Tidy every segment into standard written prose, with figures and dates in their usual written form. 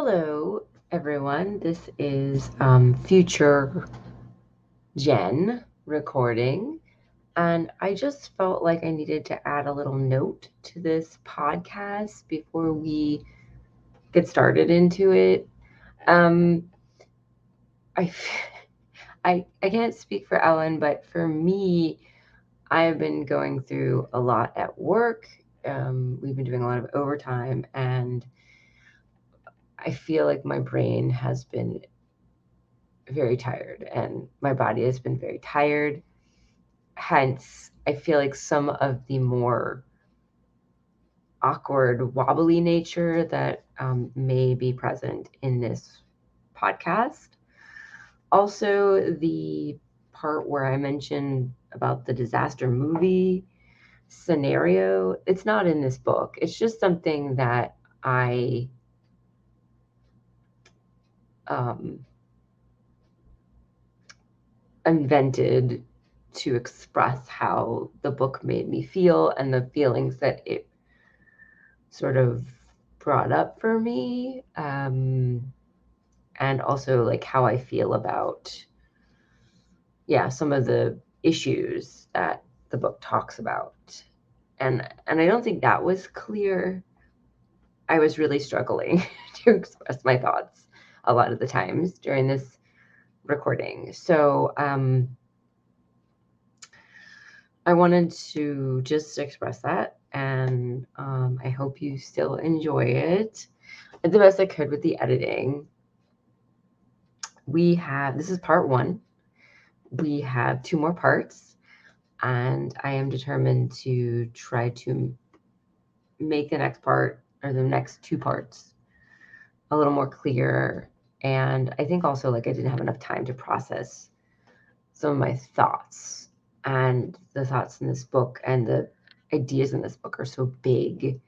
Hello, everyone. This is future Jen recording, and I just felt like I needed to add a little note to this podcast before we get started into it. Um, I, I can't speak for Ellen, but for me, I have been going through a lot at work. We've been doing a lot of overtime, and I feel like my brain has been very tired and my body has been very tired. Hence, I feel like some of the more awkward, wobbly nature that may be present in this podcast. Also, the part where I mentioned about the disaster movie scenario, it's not in this book. It's just something that I um, invented to express how the book made me feel and the feelings that it sort of brought up for me, and also like how I feel about some of the issues that the book talks about. And I don't think that was clear. I was really struggling to express my thoughts a lot of the times during this recording. So I wanted to just express that, and I hope you still enjoy it. I did the best I could with the editing. This is part 1. We have 2 more parts, and I am determined to try to make the next part, or the next 2 parts, a little more clear. And I think also like I didn't have enough time to process some of my thoughts, and the thoughts in this book and the ideas in this book are so big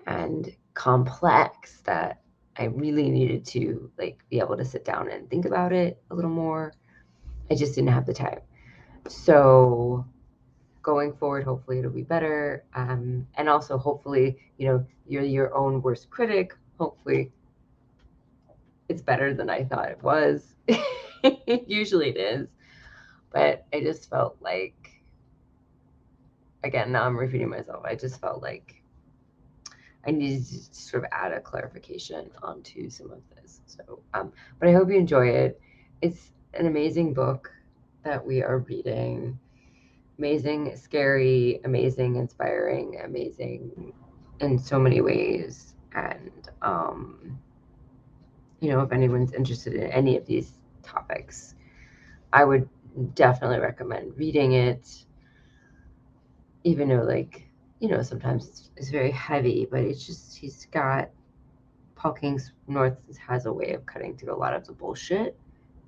and complex that I really needed to like be able to sit down and think about it a little more. I just didn't have the time. So going forward, hopefully it'll be better. And also hopefully, you're your own worst critic. Hopefully it's better than I thought it was. Usually it is. But I just felt like, again, now I'm repeating myself. I just felt like I needed to sort of add a clarification onto some of this. So, but I hope you enjoy it. It's an amazing book that we are reading. Amazing, scary, amazing, inspiring, amazing in so many ways. And, if anyone's interested in any of these topics, I would definitely recommend reading it, even though, like, sometimes it's very heavy, but it's just, Paul Kingsnorth has a way of cutting through a lot of the bullshit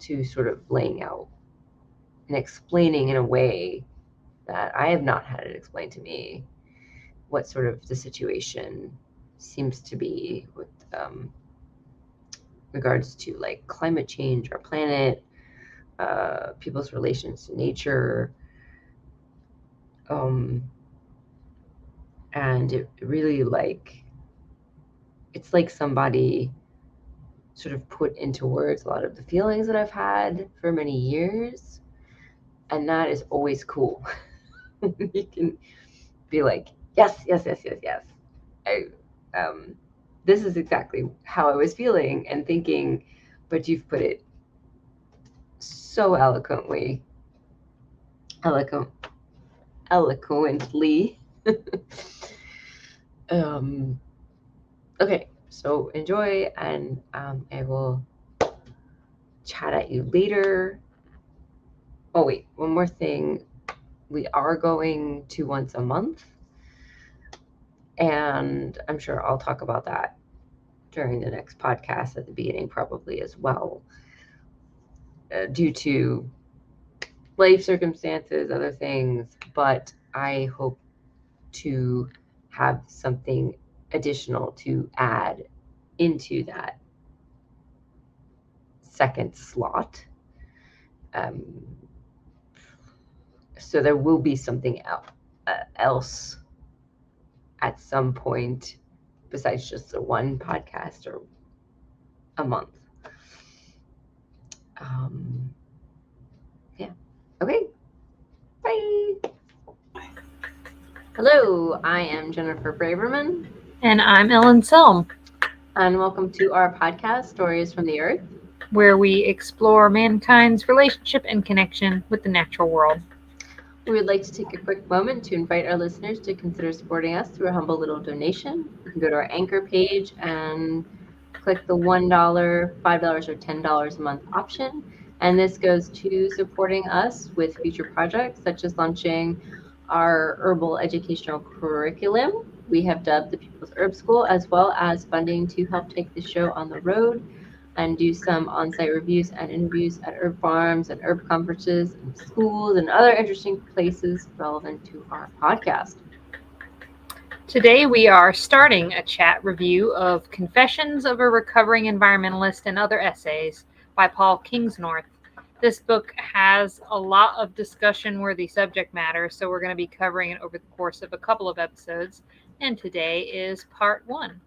to sort of laying out and explaining in a way that I have not had it explained to me what sort of the situation seems to be with regards to like climate change, our planet, people's relations to nature. And it really it's like somebody sort of put into words a lot of the feelings that I've had for many years. And that is always cool. You can be like, yes, yes, yes, yes, yes. This is exactly how I was feeling and thinking, but you've put it so eloquently. Okay, so enjoy, and I will chat at you later. Oh wait, one more thing. We are going to once a month, and I'm sure I'll talk about that during the next podcast at the beginning, probably as well, due to life circumstances, other things. But I hope to have something additional to add into that second slot. So there will be something else at some point besides just the one podcast or a month. Yeah. Okay. Bye. Hello, I am Jennifer Braverman. And I'm Ellen Selm, and welcome to our podcast, Stories from the Earth, where we explore mankind's relationship and connection with the natural world. We would like to take a quick moment to invite our listeners to consider supporting us through a humble little donation. You can go to our Anchor page and click the $1, $5, or $10 a month option. And this goes to supporting us with future projects, such as launching our herbal educational curriculum we have dubbed the People's Herb School, as well as funding to help take the show on the road and do some on-site reviews and interviews at herb farms and herb conferences and schools and other interesting places relevant to our podcast. Today we are starting a chat review of Confessions of a Recovering Environmentalist and Other Essays by Paul Kingsnorth. This book has a lot of discussion-worthy subject matter, so we're going to be covering it over the course of a couple of episodes, and today is part 1.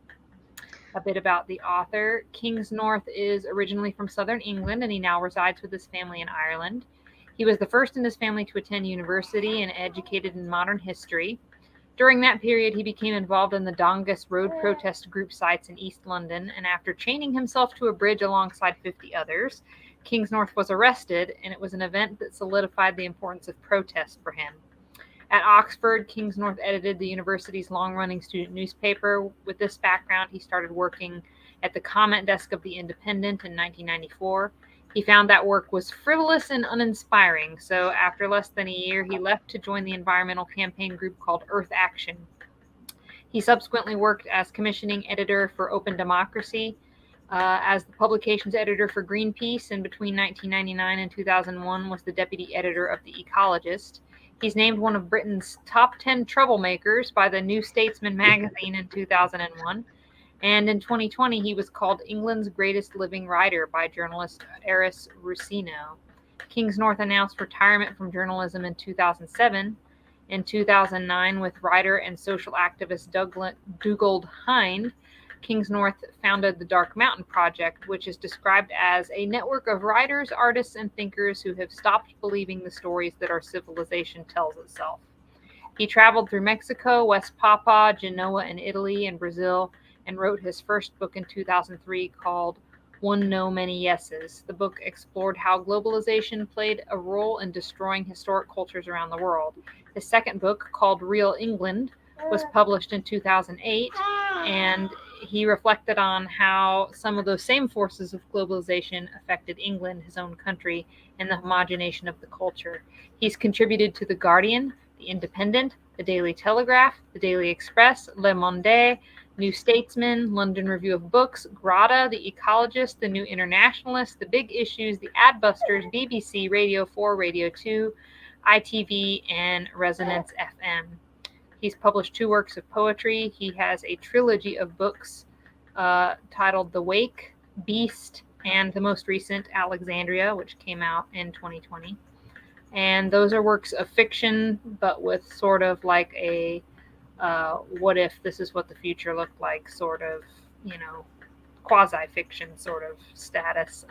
A bit about the author. Kingsnorth is originally from southern England, and he now resides with his family in Ireland. He was the first in his family to attend university and educated in modern history. During that period, he became involved in the Dongus road protest group sites in East London, and after chaining himself to a bridge alongside 50 others, Kingsnorth was arrested, and it was an event that solidified the importance of protest for him. At Oxford, Kingsnorth edited the university's long-running student newspaper. With this background, he started working at the comment desk of The Independent in 1994. He found that work was frivolous and uninspiring, so after less than a year, he left to join the environmental campaign group called Earth Action. He subsequently worked as commissioning editor for Open Democracy, as the publication's editor for Greenpeace, and between 1999 and 2001 was the deputy editor of The Ecologist. He's named one of Britain's top 10 troublemakers by the New Statesman magazine in 2001. And in 2020, he was called England's greatest living writer by journalist Eris Rusino. Kingsnorth announced retirement from journalism in 2007. In 2009, with writer and social activist Dugald Hind, Kingsnorth founded the Dark Mountain Project, which is described as a network of writers, artists, and thinkers who have stopped believing the stories that our civilization tells itself. He traveled through Mexico, West Papua, Genoa, and Italy and Brazil, and wrote his first book in 2003 called One No Many Yeses. The book explored how globalization played a role in destroying historic cultures around the world. His second book, called Real England, was published in 2008, and he reflected on how some of those same forces of globalization affected England, his own country, and the homogenation of the culture. He's contributed to The Guardian, The Independent, The Daily Telegraph, The Daily Express, Le Monde, New Statesman, London Review of Books, Grata, The Ecologist, The New Internationalist, The Big Issues, The Adbusters, BBC, Radio 4, Radio 2, ITV, and Resonance FM. He's published 2 works of poetry. He has a trilogy of books titled The Wake, Beast, and the most recent, Alexandria, which came out in 2020. And those are works of fiction, but with sort of like a what if this is what the future looked like, sort of, quasi-fiction sort of status.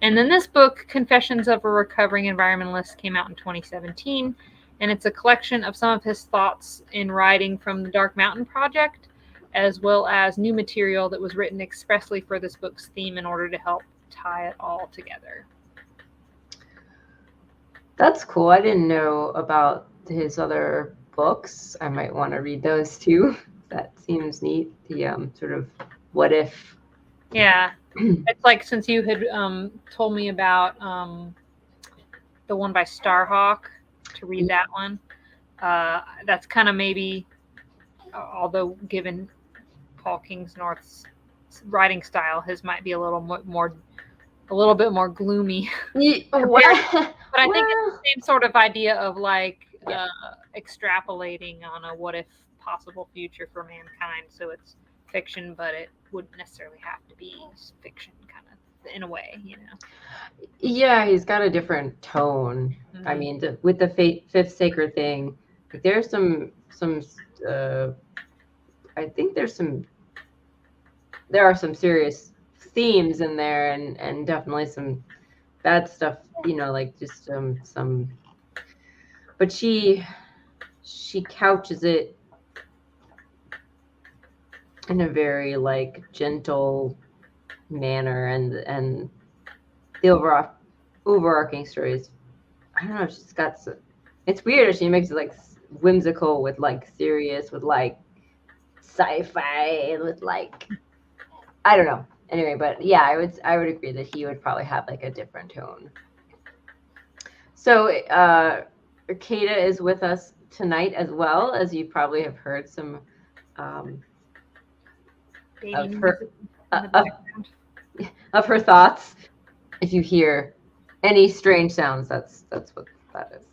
And then this book, Confessions of a Recovering Environmentalist, came out in 2017. And it's a collection of some of his thoughts in writing from the Dark Mountain Project, as well as new material that was written expressly for this book's theme in order to help tie it all together. That's cool. I didn't know about his other books. I might want to read those too. That seems neat. The sort of what if. Yeah. It's like, since you had told me about the one by Starhawk, to read that one. That's kind of maybe, although given Paul Kingsnorth's writing style, his might be a little bit more gloomy. But I think it's the same sort of idea of like extrapolating on a what if possible future for mankind. So it's fiction, but it wouldn't necessarily have to be fiction, kind of, in a way, Yeah, he's got a different tone. Mm-hmm. I mean, with the fifth sacred thing, there's some I think there are some serious themes in there, and definitely some bad stuff, like just some. But she couches it in a very like gentle manner, and the overarching story is, I don't know, she's got it's weird. She makes it like whimsical with like serious with like sci-fi with like, I don't know. Anyway, but yeah, I would agree that he would probably have like a different tone. So Kata is with us tonight as well, as you probably have heard some of her of her thoughts. If you hear any strange sounds, that's what that is.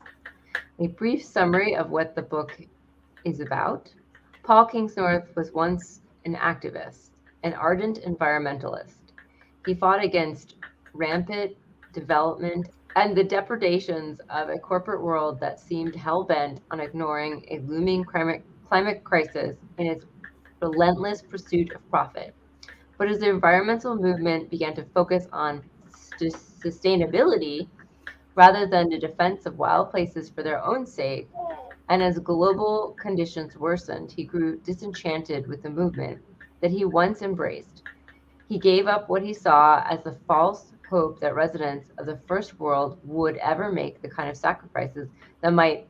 A brief summary of what the book is about. Paul Kingsnorth was once an activist, an ardent environmentalist. He fought against rampant development and the depredations of a corporate world that seemed hell-bent on ignoring a looming climate crisis in its relentless pursuit of profit. But as the environmental movement began to focus on sustainability rather than the defense of wild places for their own sake, and as global conditions worsened, he grew disenchanted with the movement that he once embraced. He gave up what he saw as the false hope that residents of the first world would ever make the kind of sacrifices that might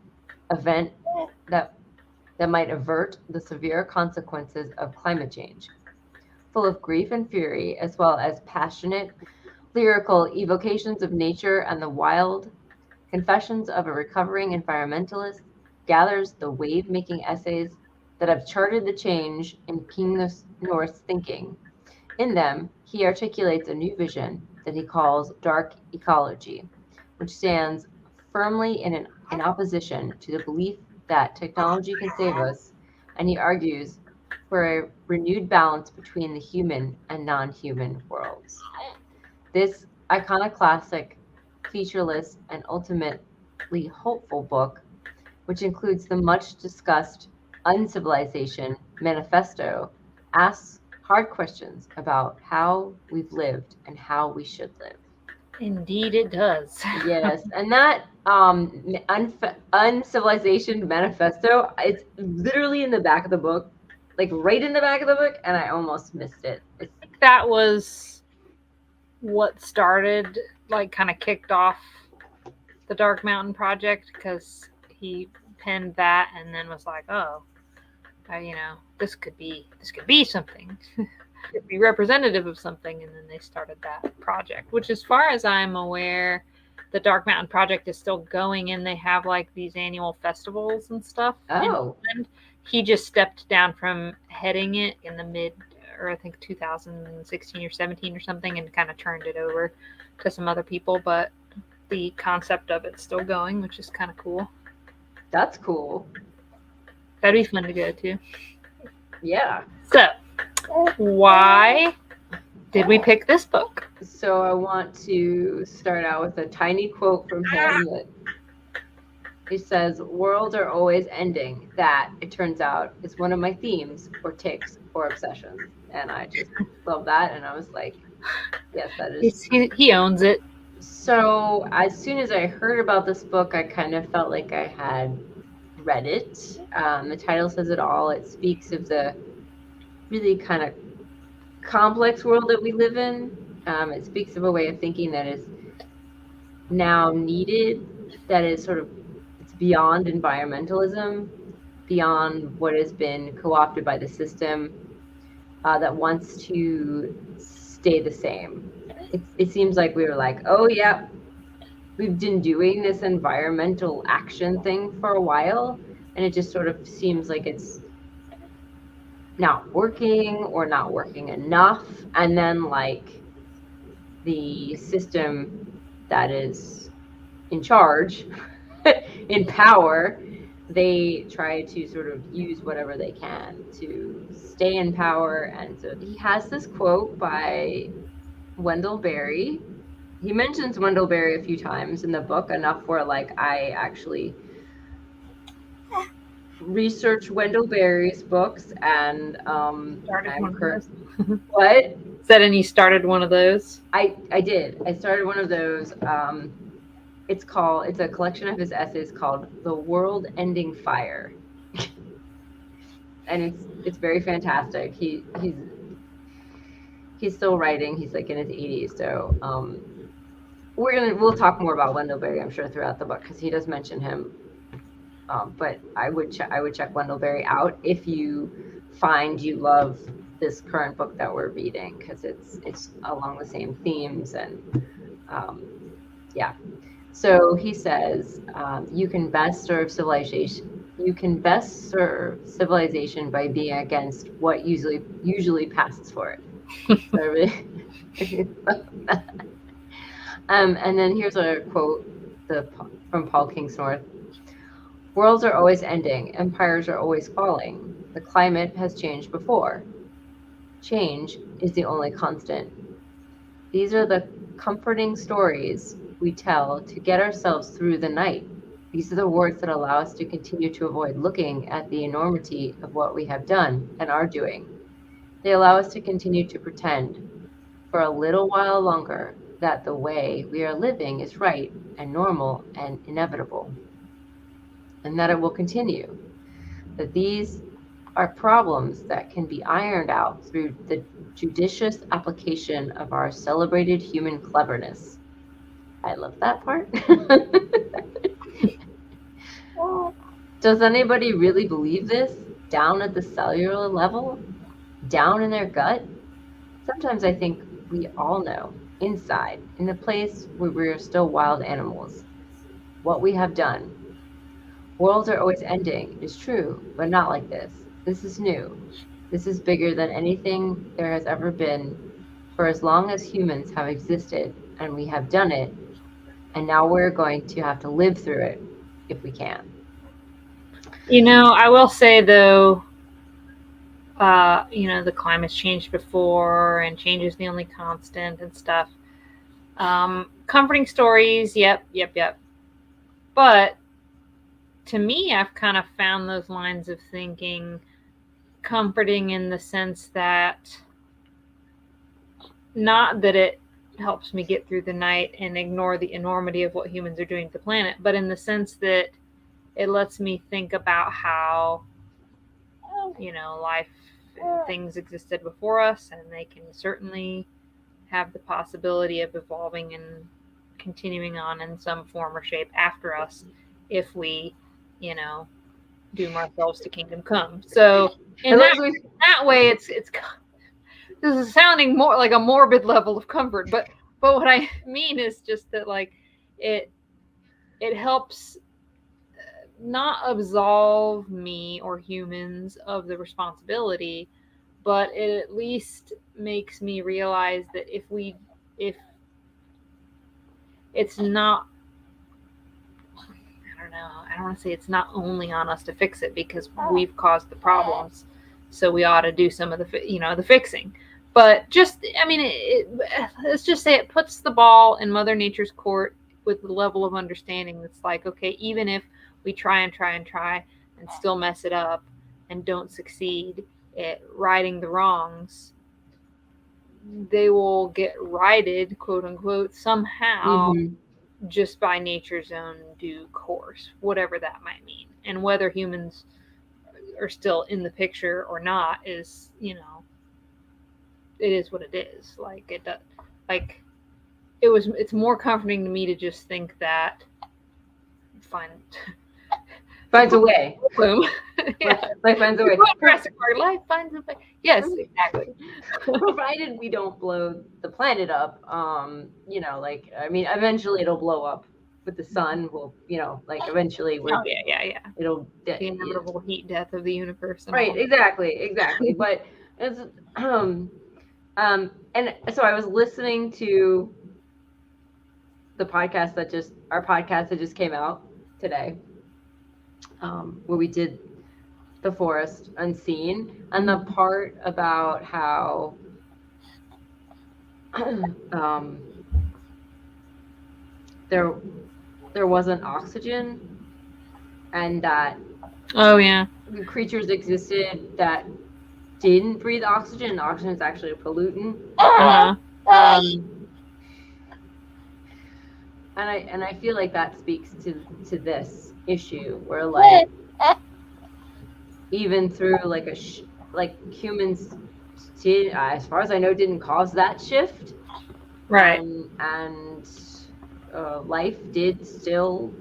avert the severe consequences of climate change. Full of grief and fury, as well as passionate, lyrical evocations of nature and the wild, Confessions of a Recovering Environmentalist gathers the wave-making essays that have charted the change in Kingsnorth's thinking. In them, he articulates a new vision that he calls dark ecology, which stands firmly in opposition to the belief that technology can save us, and he argues for a renewed balance between the human and non-human worlds. This iconoclastic, featureless, and ultimately hopeful book, which includes the much-discussed Uncivilization Manifesto, asks hard questions about how we've lived and how we should live. Indeed, it does. Yes, and that Uncivilization Manifesto, it's literally in the back of the book, like right in the back of the book, and I almost missed it. That was what started, like, kind of kicked off the Dark Mountain Project, because he penned that and then was like, oh, this could be something. Could be representative of something, and then they started that project, which, as far as I'm aware, the Dark Mountain Project is still going, and they have like these annual festivals and stuff. Oh. And he just stepped down from heading it in the I think 2016 or 17 or something, and kind of turned it over to some other people, but the concept of it's still going, which is kind of cool. That's cool. That'd be fun to go to. Yeah. So, why did we pick this book? So I want to start out with a tiny quote from him. He says, "Worlds are always ending. That, it turns out, is one of my themes or tics or obsessions." And I just love that. And I was like, yes, that is. He owns it. So as soon as I heard about this book, I kind of felt like I had read it. The title says it all. It speaks of the really kind of complex world that we live in. It speaks of a way of thinking that is now needed, that is sort of, it's beyond environmentalism, beyond what has been co-opted by the system, that wants to stay the same. It seems like we were like, oh yeah, we've been doing this environmental action thing for a while, and it just sort of seems like it's not working or not working enough. And then like the system that is in charge, in power, they try to sort of use whatever they can to stay in power. And so he has this quote by Wendell Berry. He mentions Wendell Berry a few times in the book, enough where like I actually researched Wendell Berry's books, and Started one of those. What? Said, and you started one of those? I did. I started one of those. It's a collection of his essays called "The World Ending Fire," and it's very fantastic. He's still writing. He's like in his 80s, so we'll talk more about Wendell Berry, I'm sure, throughout the book, because he does mention him. But I would check Wendell Berry out if you find you love this current book that we're reading, because it's along the same themes, and yeah. So he says, you can best serve civilization by being against what usually passes for it. So I really and then here's a quote from Paul Kingsnorth. Worlds are always ending, empires are always falling. The climate has changed before. Change is the only constant. These are the comforting stories we tell to get ourselves through the night. These are the words that allow us to continue to avoid looking at the enormity of what we have done and are doing. They allow us to continue to pretend for a little while longer that the way we are living is right and normal and inevitable, and that it will continue. That these are problems that can be ironed out through the judicious application of our celebrated human cleverness. I love that part. Does anybody really believe this down at the cellular level? Down in their gut? Sometimes I think we all know, inside, in the place where we're still wild animals, what we have done. Worlds are always ending, is true, but not like this. This is new. This is bigger than anything there has ever been for as long as humans have existed, and we have done it, and now we're going to have to live through it if we can. I will say, though, the climate's changed before, and change is the only constant and stuff. Comforting stories, yep. But to me, I've kind of found those lines of thinking comforting in the sense that, not that it helps me get through the night and ignore the enormity of what humans are doing to the planet, but in the sense that it lets me think about how, life and things existed before us, and they can certainly have the possibility of evolving and continuing on in some form or shape after us if we, doom ourselves to kingdom come. So in that way, it's this is sounding more like a morbid level of comfort, but what I mean is just that, like, it helps not absolve me or humans of the responsibility, but it at least makes me realize that if it's not, I don't want to say it's not only on us to fix it, because we've caused the problems, so we ought to do some of the fixing. But just, let's just say it puts the ball in Mother Nature's court with the level of understanding that's like, okay, even if we try and still mess it up and don't succeed at righting the wrongs, they will get righted, quote unquote, somehow, just by nature's own due course, whatever that might mean. And whether humans are still in the picture or not is, it is what it is. Like, it does, like, it's more comforting to me to just think that finds a way. Boom. Life finds a way. Life finds a way. Yes, exactly. Provided we don't blow the planet up. Eventually it'll blow up with the sun. Eventually we're. Oh yeah. It'll the inevitable heat death of the universe. Right. Exactly. But it's and so I was listening to our podcast that just came out today, where we did the forest unseen, and the part about how there wasn't oxygen, and that Oh yeah. creatures existed that didn't breathe oxygen, and oxygen is actually a pollutant. Uh-huh. Um, and I feel like that speaks to this issue where like even through like like humans did, as far as I know, didn't cause that shift, Right. and life did still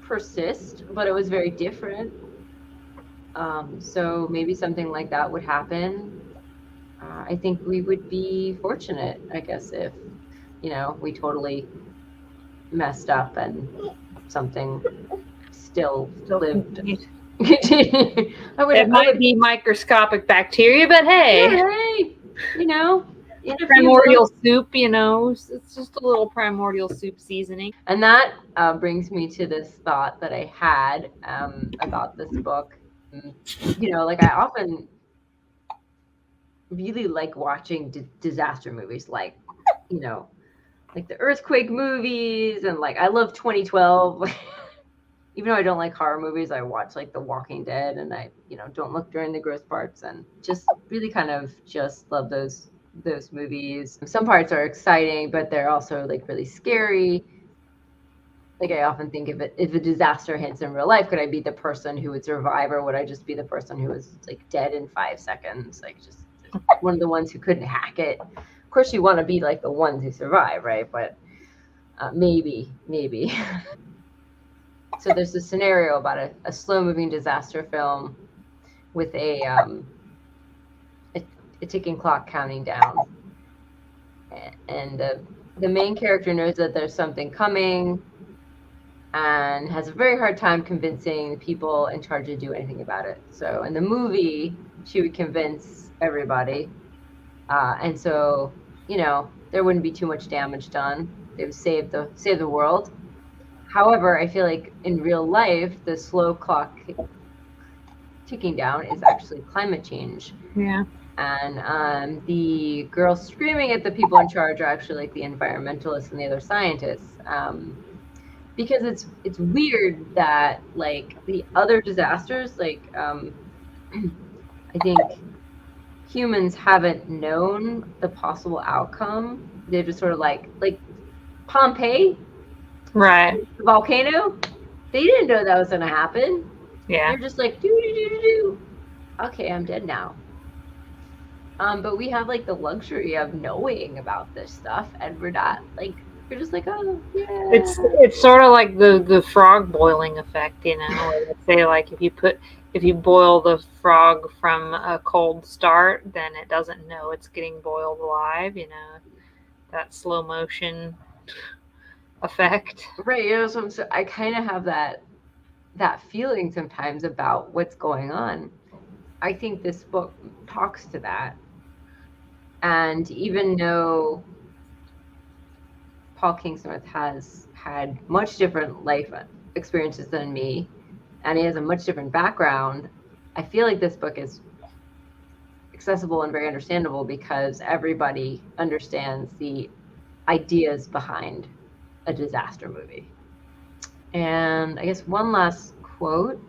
persist, but it was very different. So maybe something like that would happen. I think we would be fortunate, I guess, if we totally messed up and something still Still lived. continues. I would, It I might would, be microscopic bacteria, but yeah, hey, hey, in a few primordial months. soup, it's just a little primordial soup seasoning. And that brings me to this thought that I had about this book. Mm, like I often really like watching disaster movies, you know, like the earthquake movies, and like I love 2012. Even though I don't like horror movies, I watch like The Walking Dead, and I, don't look during the gross parts, and just really kind of just love those movies. Some parts are exciting, but they're also like really scary. Like I often think if a disaster hits in real life, could I be the person who would survive, or would I just be the person who was like dead in 5 seconds? Like just one of the ones who couldn't hack it. Of course, you want to be like the ones who survive, right? But maybe. So there's a scenario about a slow moving disaster film with a ticking clock counting down, and the main character knows that there's something coming and has a very hard time convincing the people in charge to do anything about it. So in the movie, she would convince everybody, and so there wouldn't be too much damage done. They would save the world. However, I feel like in real life, the slow clock ticking down is actually climate change. Yeah. And the girls screaming at the people in charge are actually like the environmentalists and the other scientists. Because it's weird that like the other disasters, like I think humans haven't known the possible outcome. They're just sort of like Pompeii, Right. the volcano. They didn't know that was going to happen. Yeah. They're just like do do do do do. Okay, I'm dead now. But we have like the luxury of knowing about this stuff, and we're just like, oh yeah. It's sort of like the frog boiling effect, where they say like if you boil the frog from a cold start, then it doesn't know it's getting boiled alive, that slow motion effect. Right. So I kind of have that feeling sometimes about what's going on. I think this book talks to that, and even though Paul Kingsnorth has had much different life experiences than me, and he has a much different background, I feel like this book is accessible and very understandable because everybody understands the ideas behind a disaster movie. And I guess one last quote.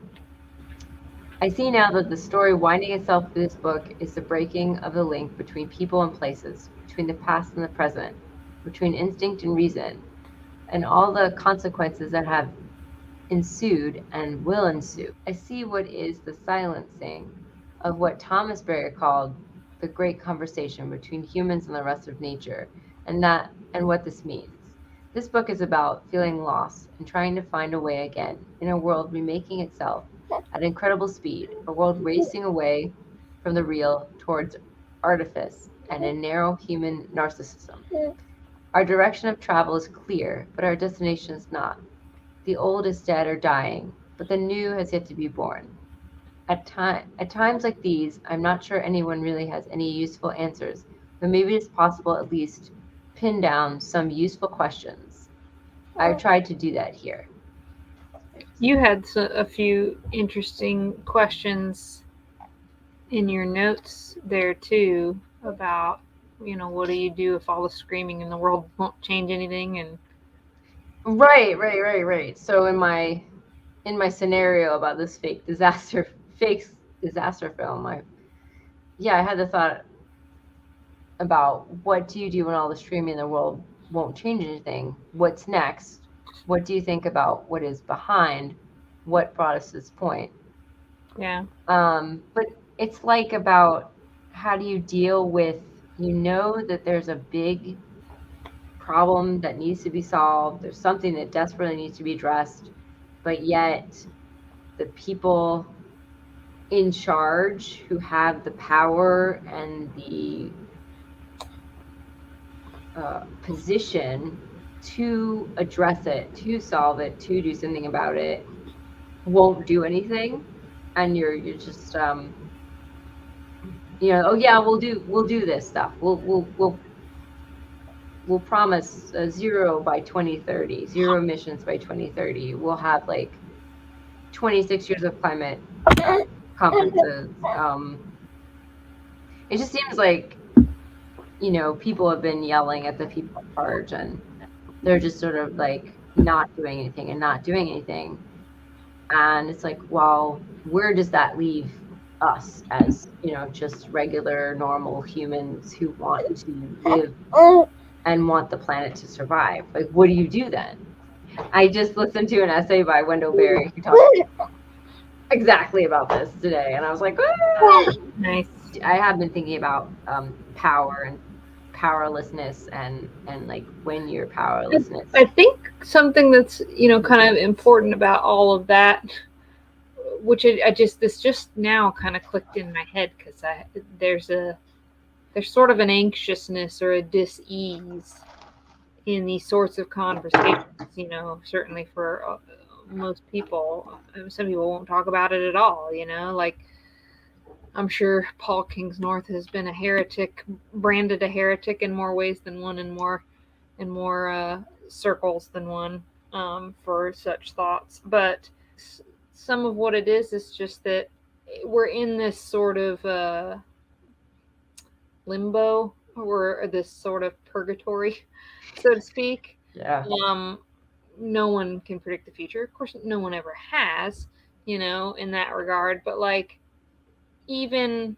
I see now that the story winding itself through this book is the breaking of the link between people and places, between the past and the present, between instinct and reason, and all the consequences that have ensued and will ensue. I see what is the silencing of what Thomas Berry called the great conversation between humans and the rest of nature, and what this means. This book is about feeling lost and trying to find a way again in a world remaking itself at incredible speed, a world racing away from the real towards artifice and a narrow human narcissism. Our direction of travel is clear, but our destination is not. The old is dead or dying, but the new has yet to be born. At times like these, I'm not sure anyone really has any useful answers, but maybe it's possible at least pin down some useful questions. I've tried to do that here. You had a few interesting questions in your notes there too about what do you do if all the screaming in the world won't change anything, and Right. So in my scenario about this fake disaster film, I had the thought about what do you do when all the streaming in the world won't change anything? What's next? What do you think about what is behind? What brought us to this point? Yeah. But it's like about how do you deal with, that there's a big problem that needs to be solved. There's something that desperately needs to be addressed, but yet the people in charge who have the power and the position to address it, to solve it, to do something about it, won't do anything, and you're just oh yeah, we'll do this stuff. We'll promise zero by 2030, zero emissions by 2030. We'll have like 26 years of climate conferences. It just seems like people have been yelling at the people in charge, and they're just sort of like not doing anything. And it's like, well, where does that leave us as, just regular, normal humans who want to live and want the planet to survive? Like, what do you do then? I just listened to an essay by Wendell Berry who talked exactly about this today, and I was like, nice. I have been thinking about power and powerlessness and like when you're powerlessness. I think something that's kind of important about all of that, which this just now kind of clicked in my head, because there's sort of an anxiousness or a dis-ease in these sorts of conversations. Certainly for most people. Some people won't talk about it at all. Like, I'm sure Paul Kingsnorth has been branded a heretic in more ways than one, in more circles than one, for such thoughts. But some of what it is just that we're in this sort of limbo, or this sort of purgatory, so to speak. Yeah. No one can predict the future. Of course, no one ever has, in that regard. But like, even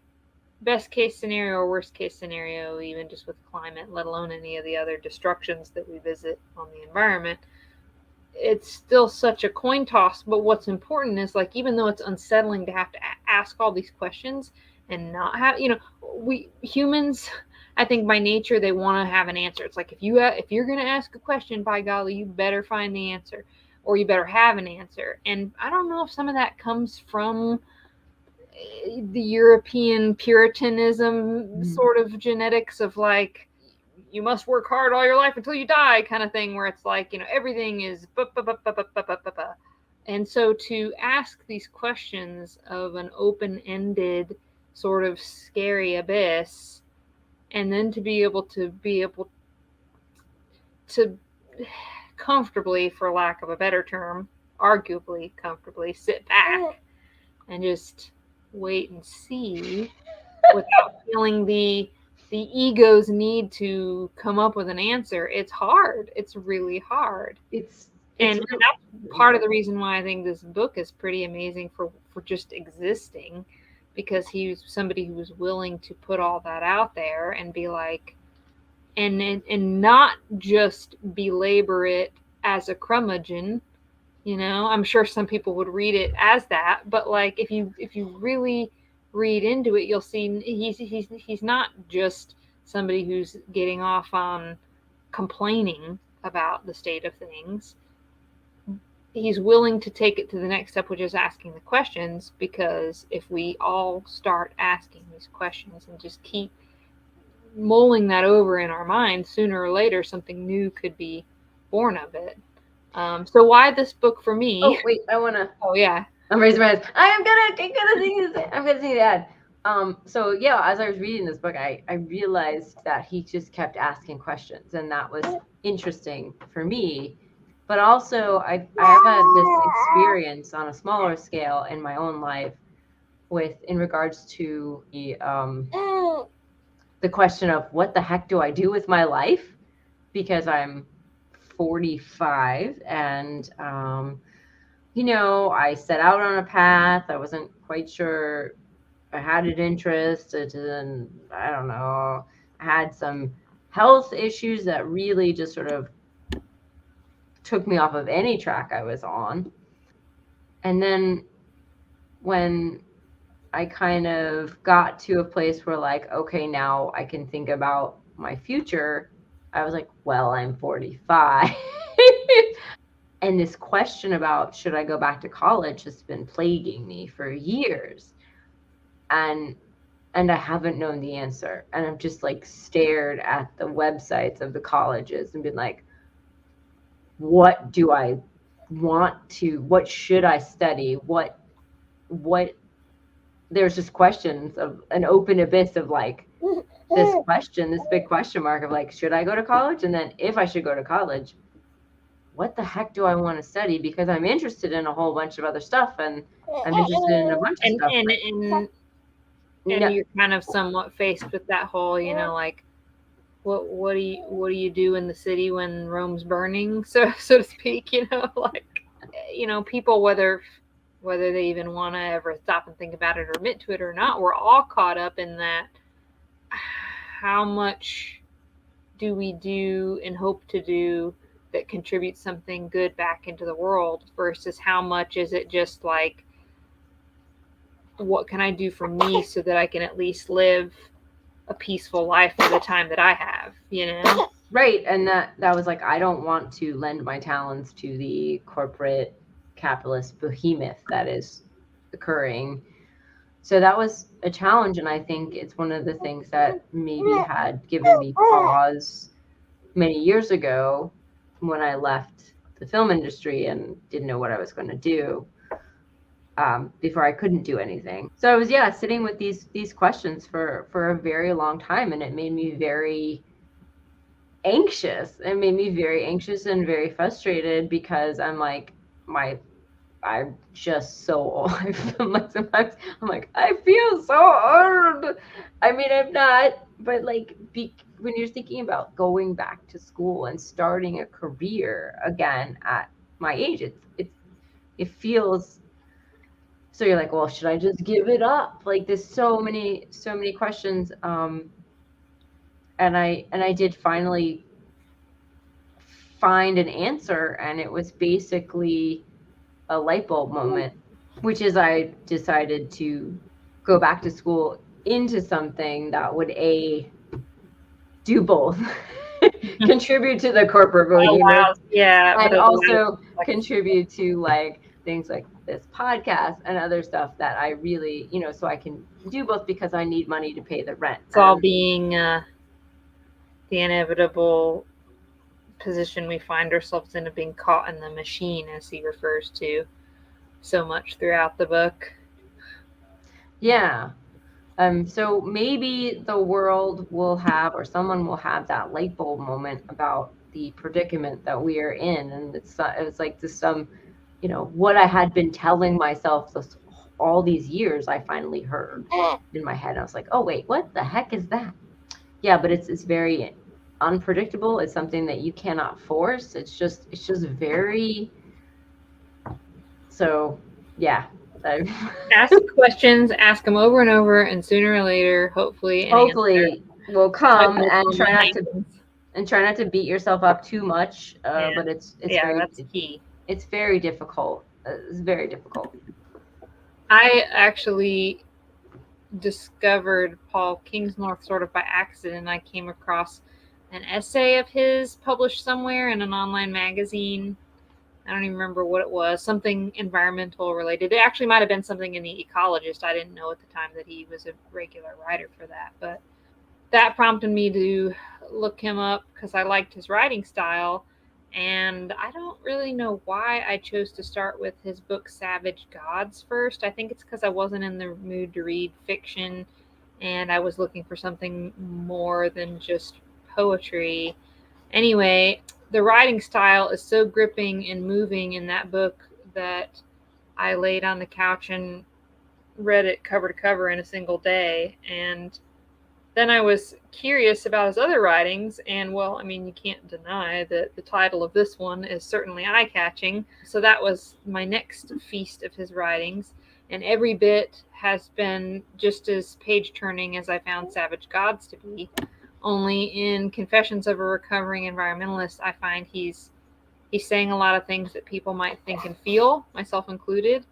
best case scenario or worst case scenario, even just with climate, let alone any of the other destructions that we visit on the environment, it's still such a coin toss. But what's important is, like, even though it's unsettling to have to ask all these questions and not have, we humans, I think by nature, they want to have an answer. It's like, if you're going to ask a question, by golly, you better find the answer, or you better have an answer. And I don't know if some of that comes from the European Puritanism sort of genetics of, like, you must work hard all your life until you die kind of thing, where it's like, everything is and so to ask these questions of an open-ended sort of scary abyss, and then to be able to comfortably, for lack of a better term, arguably comfortably, sit back and just wait and see without feeling the ego's need to come up with an answer. It's hard. It's really hard. And that's part of the reason why I think this book is pretty amazing for just existing, because he's somebody who was willing to put all that out there and be like, and not just belabor it as a curmudgeon. I'm sure some people would read it as that, but like, if you really read into it, you'll see he's not just somebody who's getting off on complaining about the state of things. He's willing to take it to the next step, which is asking the questions, because if we all start asking these questions and just keep mulling that over in our minds, sooner or later something new could be born of it. So why this book for me? Oh wait, I wanna. Oh yeah. I'm raising my hands. I'm gonna sing to add. So yeah, as I was reading this book, I realized that he just kept asking questions, and that was interesting for me. But also, I have had this experience on a smaller scale in my own life, in regards to the question of what the heck do I do with my life, because I'm 45 and I set out on a path. I wasn't quite sure I had an interest. And I don't know. I had some health issues that really just sort of took me off of any track I was on. And then when I kind of got to a place where, like, okay, now I can think about my future, I was like, well, I'm 45. And this question about should I go back to college has been plaguing me for years. And I haven't known the answer. And I've just like stared at the websites of the colleges and been like, what do I what should I study? What there's just questions of an open abyss of like this big question mark of like, should I go to college? And then if I should go to college, what the heck do I want to study? Because I'm interested in a whole bunch of other stuff, and I'm interested in a bunch of And stuff. you're kind of somewhat faced with that whole, like, what do you do in the city when Rome's burning, so to speak, like, people, whether they even want to ever stop and think about it or admit to it or not, we're all caught up in that. How much do we do and hope to do that contributes something good back into the world versus how much is it just like, what can I do for me so that I can at least live a peaceful life for the time that I have, Right. And that was like, I don't want to lend my talents to the corporate capitalist behemoth that is occurring. So that was a challenge. And I think it's one of the things that maybe had given me pause many years ago when I left the film industry and didn't know what I was going to do. Before I couldn't do anything. So I was, sitting with these questions for a very long time, and it made me very anxious. It made me very anxious and very frustrated because I'm like, I'm just so old. I feel like sometimes I'm like, I feel so old. I mean, I'm not, but like, when you're thinking about going back to school and starting a career again at my age, it feels. So you're like, well, should I just give it up? Like, there's so many questions. And I did finally find an answer, and it was basically a light bulb moment, which is I decided to go back to school into something that would do both. Contribute to the corporate behemoth, wow. Yeah, and also contribute to like things like this podcast and other stuff that I really, so I can do both because I need money to pay the rent. It's all being the inevitable position we find ourselves in, of being caught in the machine, as he refers to so much throughout the book. Yeah. So maybe the world will have, or someone will have, that light bulb moment about the predicament that we are in. And it's like this, what I had been telling myself all these years, I finally heard in my head. I was like, oh, wait, what the heck is that? Yeah, but it's very unpredictable. It's something that you cannot force. It's just very. So, yeah. Ask questions, ask them over and over, and sooner or later, hopefully will come. And try not to beat yourself up too much. But it's that's key. It's very difficult. It's very difficult. I actually discovered Paul Kingsnorth sort of by accident. I came across an essay of his published somewhere in an online magazine. I don't even remember what it was, something environmental related. It actually might have been something in the Ecologist. I didn't know at the time that he was a regular writer for that, but that prompted me to look him up because I liked his writing style. And I don't really know why I chose to start with his book Savage Gods first. I think it's because I wasn't in the mood to read fiction and I was looking for something more than just poetry. Anyway, the writing style is so gripping and moving in that book that I laid on the couch and read it cover to cover in a single day. And then I was curious about his other writings, and well, I mean, you can't deny that the title of this one is certainly eye-catching. So that was my next feast of his writings, and every bit has been just as page-turning as I found Savage Gods to be. Only in Confessions of a Recovering Environmentalist, I find he's saying a lot of things that people might think and feel, myself included,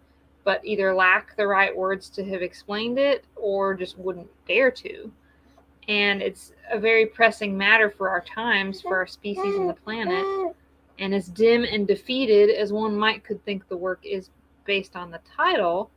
but either lack the right words to have explained it or just wouldn't dare to. And it's a very pressing matter for our times, for our species and the planet. And as dim and defeated as one might could think the work is based on the title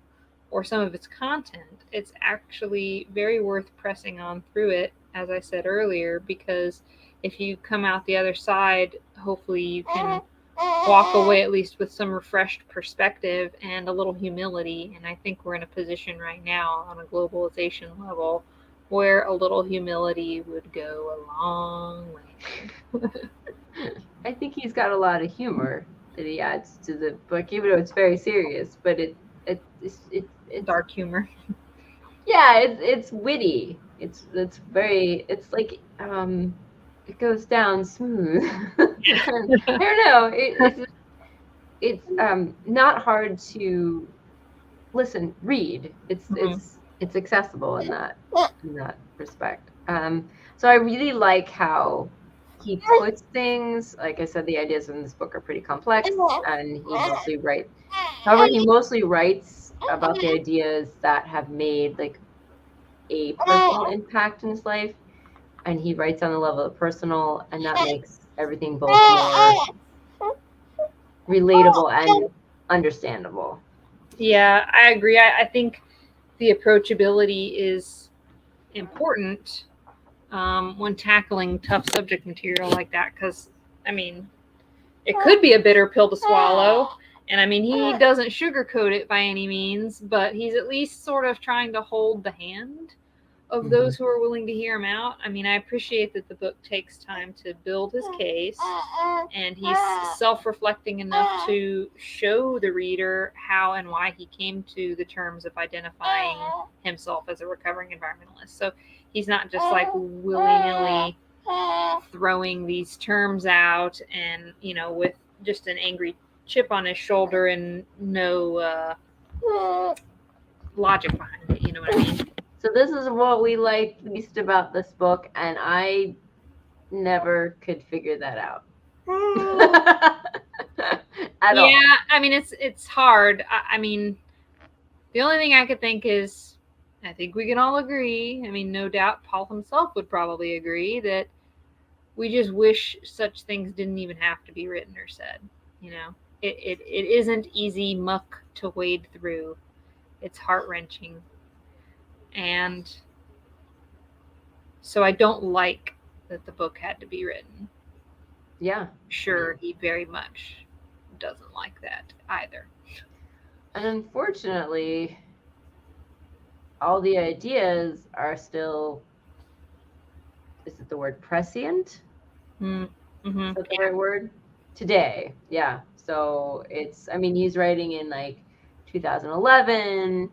or some of its content, it's actually very worth pressing on through it, as I said earlier, because if you come out the other side, hopefully you can walk away at least with some refreshed perspective and a little humility. And I think we're in a position right now on a globalization level where a little humility would go a long way. I think he's got a lot of humor that he adds to the book, even though it's very serious. But it's Dark humor. Yeah, it's witty. It's like it goes down smooth. I don't know. It's not hard to read. It's accessible in that respect. So I really like how he puts things. Like I said, the ideas in this book are pretty complex, and he mostly writes about the ideas that have made like a personal impact in his life, and he writes on the level of personal, and that makes everything both more relatable and understandable. Yeah, I agree. I think the approachability is important when tackling tough subject material like that, because, I mean, it could be a bitter pill to swallow. And I mean, he doesn't sugarcoat it by any means, but he's at least sort of trying to hold the hand of those who are willing to hear him out. I mean, I appreciate that the book takes time to build his case, and he's self-reflecting enough to show the reader how and why he came to the terms of identifying himself as a recovering environmentalist. So he's not just like willy-nilly throwing these terms out and, you know, with just an angry chip on his shoulder and no logic behind it, you know what I mean? So this is what we liked least about this book, and I never could figure that out. At all. Yeah, I mean, it's hard. I mean, the only thing I could think is, I think we can all agree, I mean, no doubt Paul himself would probably agree, that we just wish such things didn't even have to be written or said. You know, it isn't easy muck to wade through. It's heart-wrenching. And so I don't like that the book had to be written. Yeah. Sure, he very much doesn't like that either. And unfortunately, all the ideas are still, is it the word prescient? Mm-hmm. Is that the right word? Today. Yeah. So it's, I mean, he's writing in like 2011,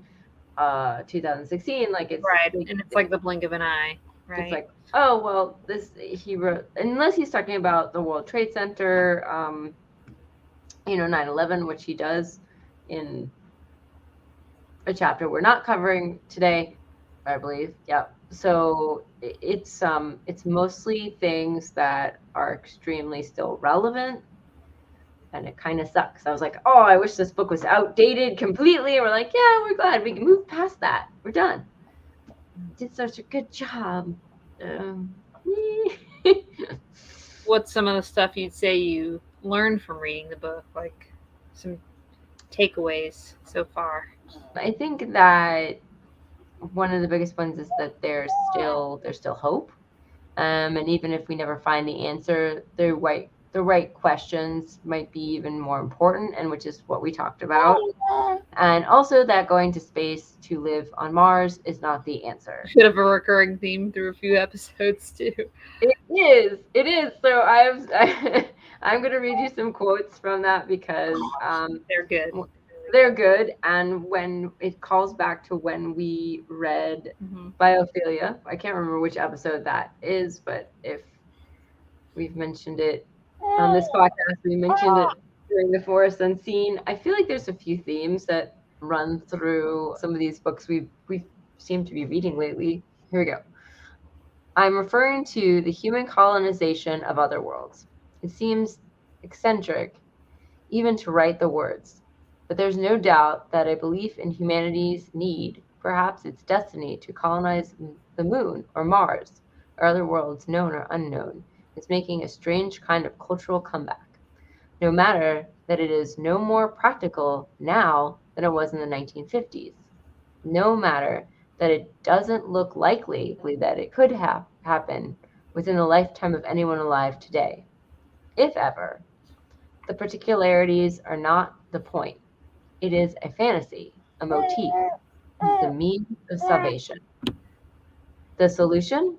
2016, like it's right, and it's like the blink of an eye, right? It's like, oh well, he wrote, unless he's talking about the World Trade Center, 9/11, which he does in a chapter we're not covering today, I believe. Yeah. So it's mostly things that are extremely still relevant. And it kind of sucks. I was like, oh, I wish this book was outdated completely. And we're like, yeah, we're glad we can move past that. We're done. Did such a good job. What's some of the stuff you'd say you learned from reading the book? Like some takeaways so far? I think that one of the biggest ones is that there's still hope. And even if we never find the answer, the right questions might be even more important, and which is what we talked about. And also that going to space to live on Mars is not the answer. Bit of a recurring theme through a few episodes too. It is. So I'm going to read you some quotes from that because they're good. they're good. And when it calls back to when we read biophilia, I can't remember which episode that is, but if we've mentioned it on this podcast, we mentioned it during the Forest Unseen. I feel like there's a few themes that run through some of these books we seem to be reading lately. Here we go. I'm referring to the human colonization of other worlds. It seems eccentric even to write the words, but there's no doubt that a belief in humanity's need, perhaps its destiny, to colonize the moon or Mars or other worlds known or unknown is making a strange kind of cultural comeback. No matter that it is no more practical now than it was in the 1950s. No matter that it doesn't look likely that it could happen within the lifetime of anyone alive today, if ever. The particularities are not the point. It is a fantasy, a motif, the means of salvation. The solution?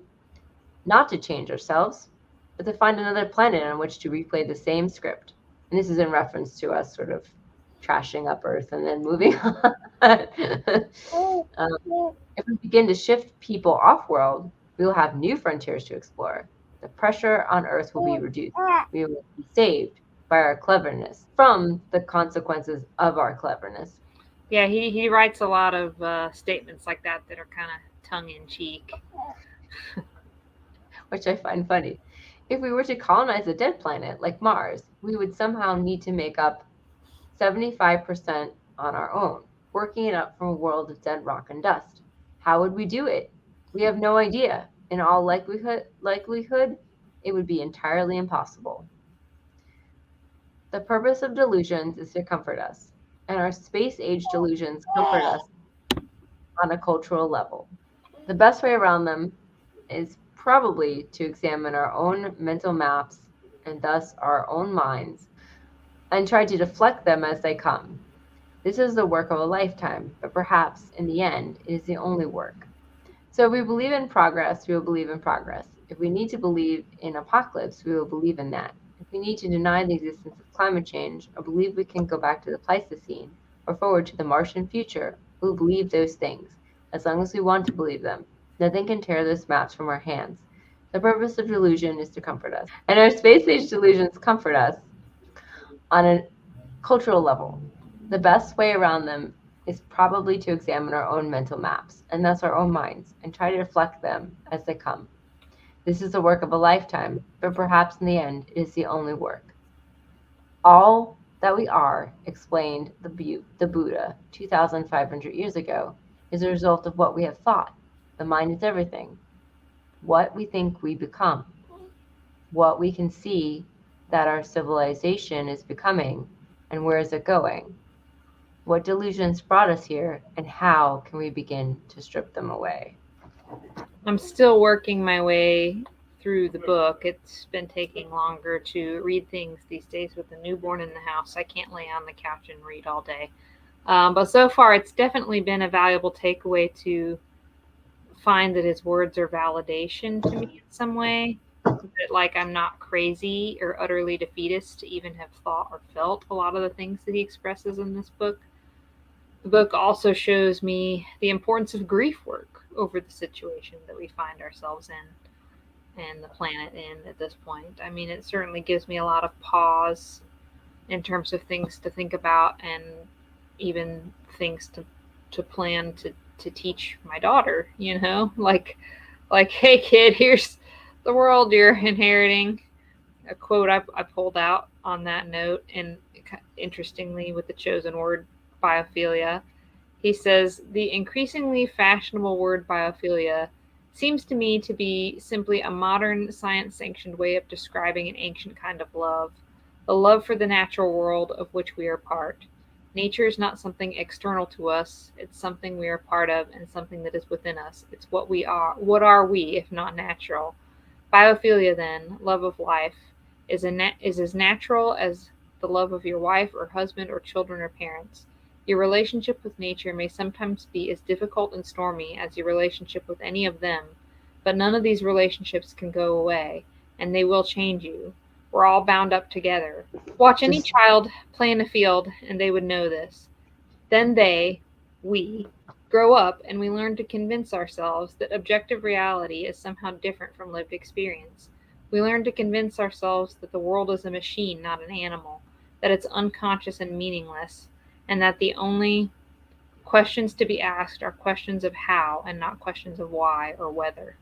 Not to change ourselves, but to find another planet on which to replay the same script. And this is in reference to us sort of trashing up Earth and then moving on. If we begin to shift people off-world, we will have new frontiers to explore. The pressure on Earth will be reduced. We will be saved by our cleverness from the consequences of our cleverness. Yeah, he writes a lot of statements like that are kind of tongue-in-cheek. Which I find funny. If we were to colonize a dead planet like Mars, we would somehow need to make up 75% on our own, working it up from a world of dead rock and dust. How would we do it? We have no idea. In all likelihood, it would be entirely impossible. The purpose of delusions is to comfort us, and our space-age delusions comfort us on a cultural level. The best way around them is probably to examine our own mental maps and thus our own minds and try to deflect them as they come. This is the work of a lifetime, but perhaps in the end, it is the only work. So if we believe in progress, we will believe in progress. If we need to believe in apocalypse, we will believe in that. If we need to deny the existence of climate change or believe we can go back to the Pleistocene or forward to the Martian future, we will believe those things, as long as we want to believe them. Nothing can tear those maps from our hands. The purpose of delusion is to comfort us. And our space-age delusions comfort us on a cultural level. The best way around them is probably to examine our own mental maps, and thus our own minds, and try to reflect them as they come. This is the work of a lifetime, but perhaps in the end it is the only work. All that we are, explained the Buddha 2,500 years ago, is a result of what we have thought. The mind is everything. What we think we become. What we can see that our civilization is becoming, and where is it going? What delusions brought us here, and how can we begin to strip them away? I'm still working my way through the book. It's been taking longer to read things these days with a newborn in the house. I can't lay on the couch and read all day. But so far, it's definitely been a valuable takeaway to find that his words are validation to me in some way. That, like, I'm not crazy or utterly defeatist to even have thought or felt a lot of the things that he expresses in this book. The book also shows me the importance of grief work over the situation that we find ourselves in and the planet in at this point. I mean, it certainly gives me a lot of pause in terms of things to think about and even things to plan to teach my daughter, like, hey kid, here's the world you're inheriting. A quote I pulled out on that note, and interestingly with the chosen word biophilia, he says, the increasingly fashionable word biophilia seems to me to be simply a modern science-sanctioned way of describing an ancient kind of love, the love for the natural world of which we are part. Nature is not something external to us. It's something we are part of and something that is within us. It's what we are. What are we if not natural? Biophilia, then, love of life, is as natural as the love of your wife or husband or children or parents. Your relationship with nature may sometimes be as difficult and stormy as your relationship with any of them, but none of these relationships can go away, and they will change you. We're all bound up together. Watch any child play in a field, and they would know this. Then we, grow up and we learn to convince ourselves that objective reality is somehow different from lived experience. We learn to convince ourselves that the world is a machine, not an animal, that it's unconscious and meaningless, and that the only questions to be asked are questions of how and not questions of why or whether.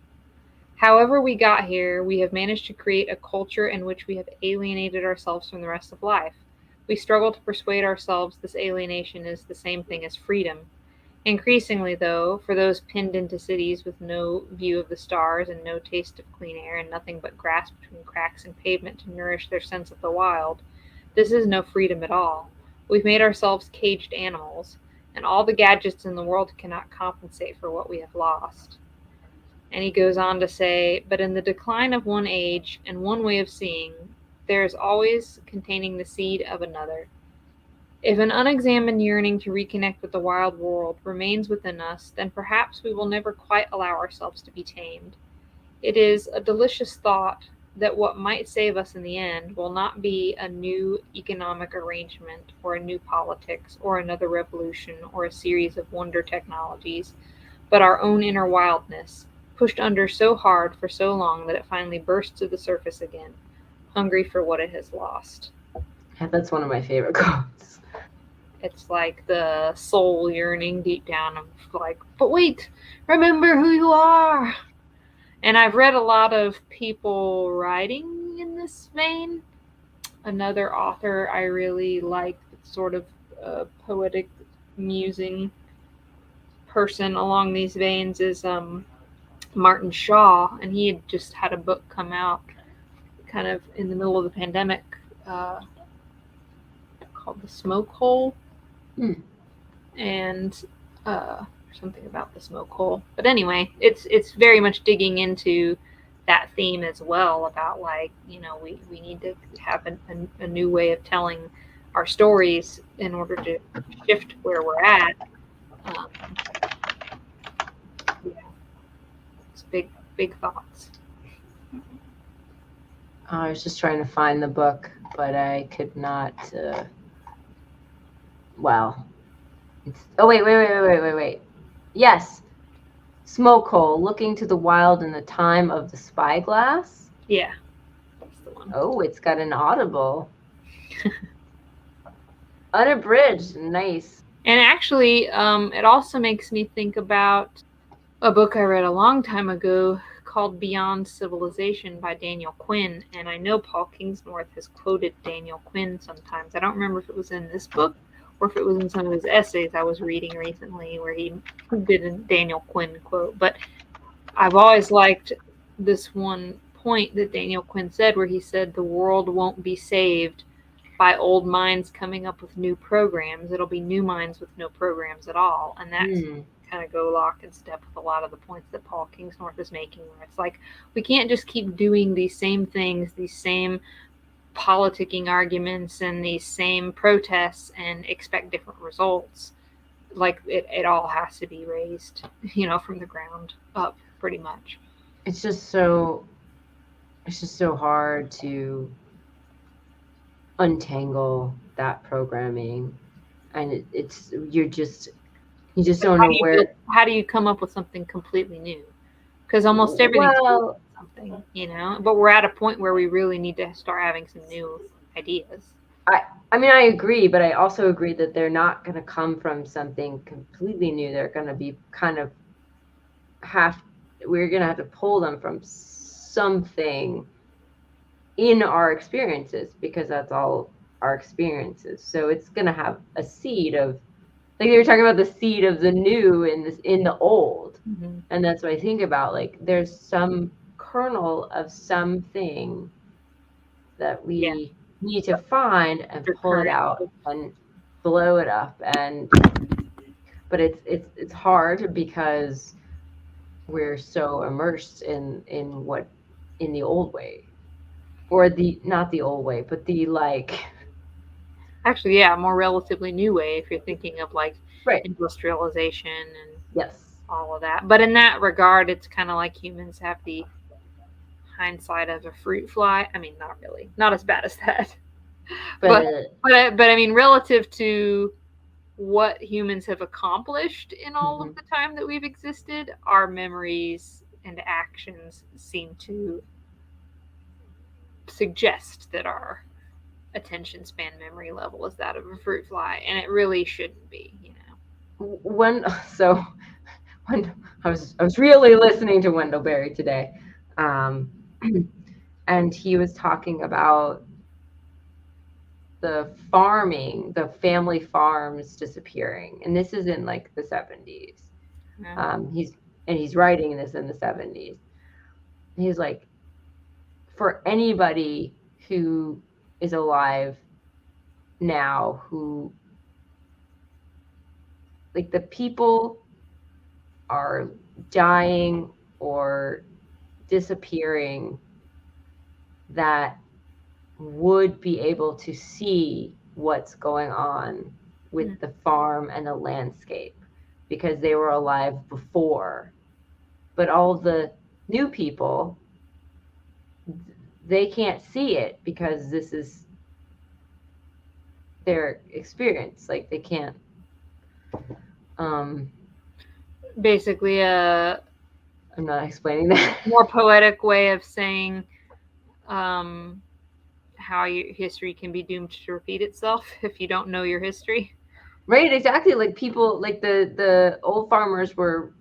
However, we got here, we have managed to create a culture in which we have alienated ourselves from the rest of life. We struggle to persuade ourselves this alienation is the same thing as freedom. Increasingly, though, for those pinned into cities with no view of the stars and no taste of clean air and nothing but grass between cracks and pavement to nourish their sense of the wild, this is no freedom at all. We've made ourselves caged animals, and all the gadgets in the world cannot compensate for what we have lost. And he goes on to say, but in the decline of one age and one way of seeing, there is always containing the seed of another. If an unexamined yearning to reconnect with the wild world remains within us, then perhaps we will never quite allow ourselves to be tamed. It is a delicious thought that what might save us in the end will not be a new economic arrangement or a new politics or another revolution or a series of wonder technologies, but our own inner wildness, pushed under so hard for so long that it finally bursts to the surface again, hungry for what it has lost. Yeah, that's one of my favorite quotes. It's like the soul yearning deep down of like, but wait, remember who you are. And I've read a lot of people writing in this vein. Another author I really like, sort of a poetic musing person along these veins, is Martin Shaw, and he had just had a book come out kind of in the middle of the pandemic called The Smoke Hole. And something about the smoke hole. But anyway, it's very much digging into that theme as well about, like, you know, we need to have a new way of telling our stories in order to shift where we're at. Yeah, it's big thoughts. I was just trying to find the book, but I could not. Well, it's, oh wait. Yes, Smoke Hole: Looking to the Wild in the Time of the Spyglass. Yeah, that's the one. Oh, it's got an Audible. Unabridged, nice. And actually, it also makes me think about a book I read a long time ago called Beyond Civilization by Daniel Quinn. And I know Paul Kingsnorth has quoted Daniel Quinn sometimes. I don't remember if it was in this book or if it was in some of his essays I was reading recently where he did a Daniel Quinn quote. But I've always liked this one point that Daniel Quinn said, where he said the world won't be saved by old minds coming up with new programs. It'll be new minds with no programs at all. And that's kind of go lock and step with a lot of the points that Paul Kingsnorth is making, where it's like, we can't just keep doing these same things, these same politicking arguments and these same protests and expect different results. Like, it all has to be raised, you know, from the ground up, pretty much. It's just so hard to untangle that programming, and you just don't know where. How do you come up with something completely new? Because almost everything's something, you know. But we're at a point where we really need to start having some new ideas. I mean, I agree, but I also agree that they're not going to come from something completely new. They're going to be kind of we're going to have to pull them from something in our experiences, because that's all our experiences. So it's going to have a seed of, like they were talking about, the seed of the new in the old. Mm-hmm. And that's what I think about. Like, there's some kernel of something that we need to find and pull it out and blow it up. But it's hard because we're so immersed in the old way, or not the old way, but the, like, actually, yeah, more relatively new way if you're thinking of, like, right, industrialization and yes, all of that. But in that regard, it's kind of like humans have the hindsight of a fruit fly. I mean, not really, not as bad as that, but I mean, relative to what humans have accomplished in all of the time that we've existed, our memories and actions seem to suggest that our attention span memory level is that of a fruit fly, and it really shouldn't be, you know. When I was really listening to Wendell Berry today, and he was talking about the farming, the family farms disappearing, and this is in like the 70s. Yeah. He's writing this in the 70s. He's like, for anybody who is alive now, who, like, the people are dying or disappearing that would be able to see what's going on with the farm and the landscape because they were alive before. But all the new people, they can't see it because this is their experience. Like, they can't. Basically, I'm not explaining that. More poetic way of saying how your history can be doomed to repeat itself if you don't know your history. Right, exactly. Like, people, like the old farmers were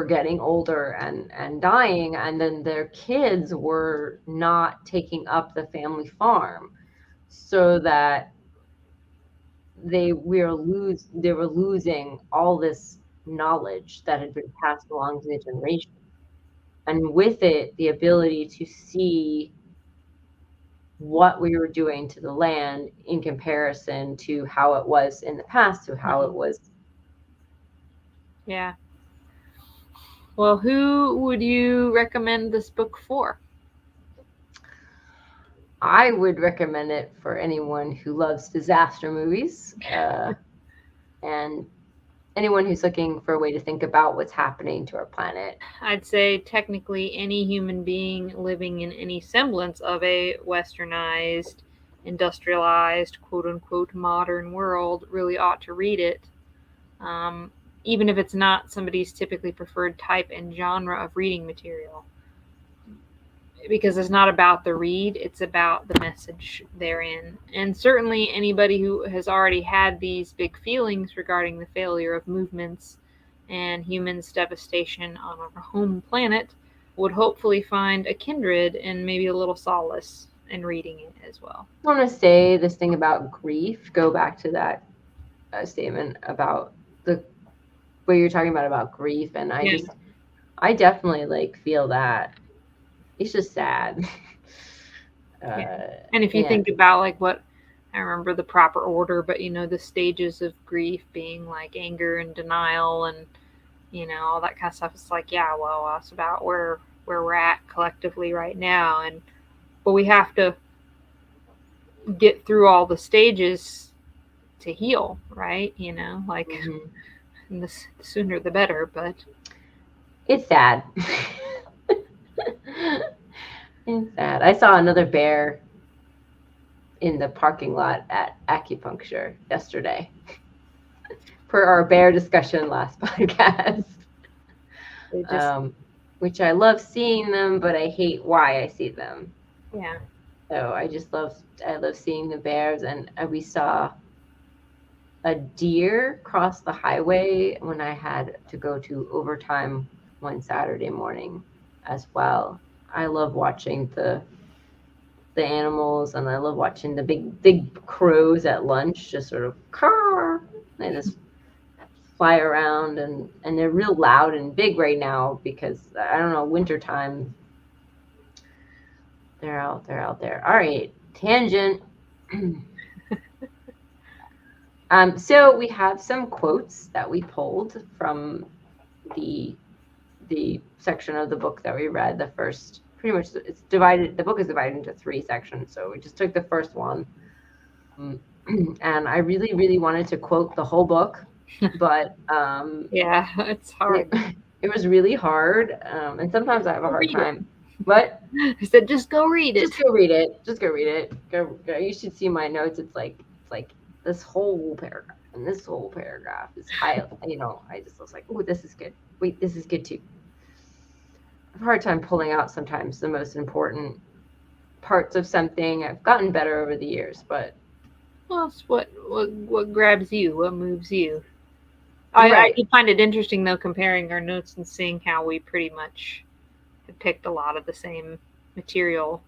getting older and dying, and then their kids were not taking up the family farm, so that they were losing all this knowledge that had been passed along to the generation, and with it the ability to see what we were doing to the land in comparison to how it was in the past, to how it was. Yeah. Well, who would you recommend this book for? I would recommend it for anyone who loves disaster movies, and anyone who's looking for a way to think about what's happening to our planet. I'd say technically any human being living in any semblance of a westernized, industrialized, quote-unquote modern world really ought to read it, even if it's not somebody's typically preferred type and genre of reading material. Because it's not about the read, it's about the message therein. And certainly anybody who has already had these big feelings regarding the failure of movements and humans' devastation on our home planet would hopefully find a kindred and maybe a little solace in reading it as well. I want to say this thing about grief, go back to that statement about what you're talking about grief, and I definitely like feel that. It's just sad. And if you think about like what, I remember the proper order, but the stages of grief being like anger and denial and all that kind of stuff. It's like, yeah, well, that's about where we're at collectively right now, but we have to get through all the stages to heal, right? Like the sooner the better, but it's sad. It's sad. I saw another bear in the parking lot at acupuncture yesterday for our bear discussion last podcast. Which I love seeing them, but I hate why I see them. Yeah. So I love seeing the bears, and we saw a deer cross the highway when I had to go to overtime one Saturday morning as well. I love watching the animals, and I love watching the big crows at lunch just sort of they just fly around, and they're real loud and big right now because I don't know, wintertime. They're out there. All right, tangent. So we have some quotes that we pulled from the section of the book that we read. The first, pretty much, it's divided. The book is divided into 3 sections, so we just took the first one. And I really, really wanted to quote the whole book, but yeah, it's hard. It was really hard, and sometimes I have a hard time. What? I said, just go read it. Just go read it. Just go read it. Go. You should see my notes. It's like this whole paragraph and this whole paragraph is high. I just was like, oh, this is good. Wait, this is good too. I have a hard time pulling out sometimes the most important parts of something. I've gotten better over the years, but well, it's what grabs you, what moves you. Right. I did find it interesting though, comparing our notes and seeing how we pretty much had picked a lot of the same material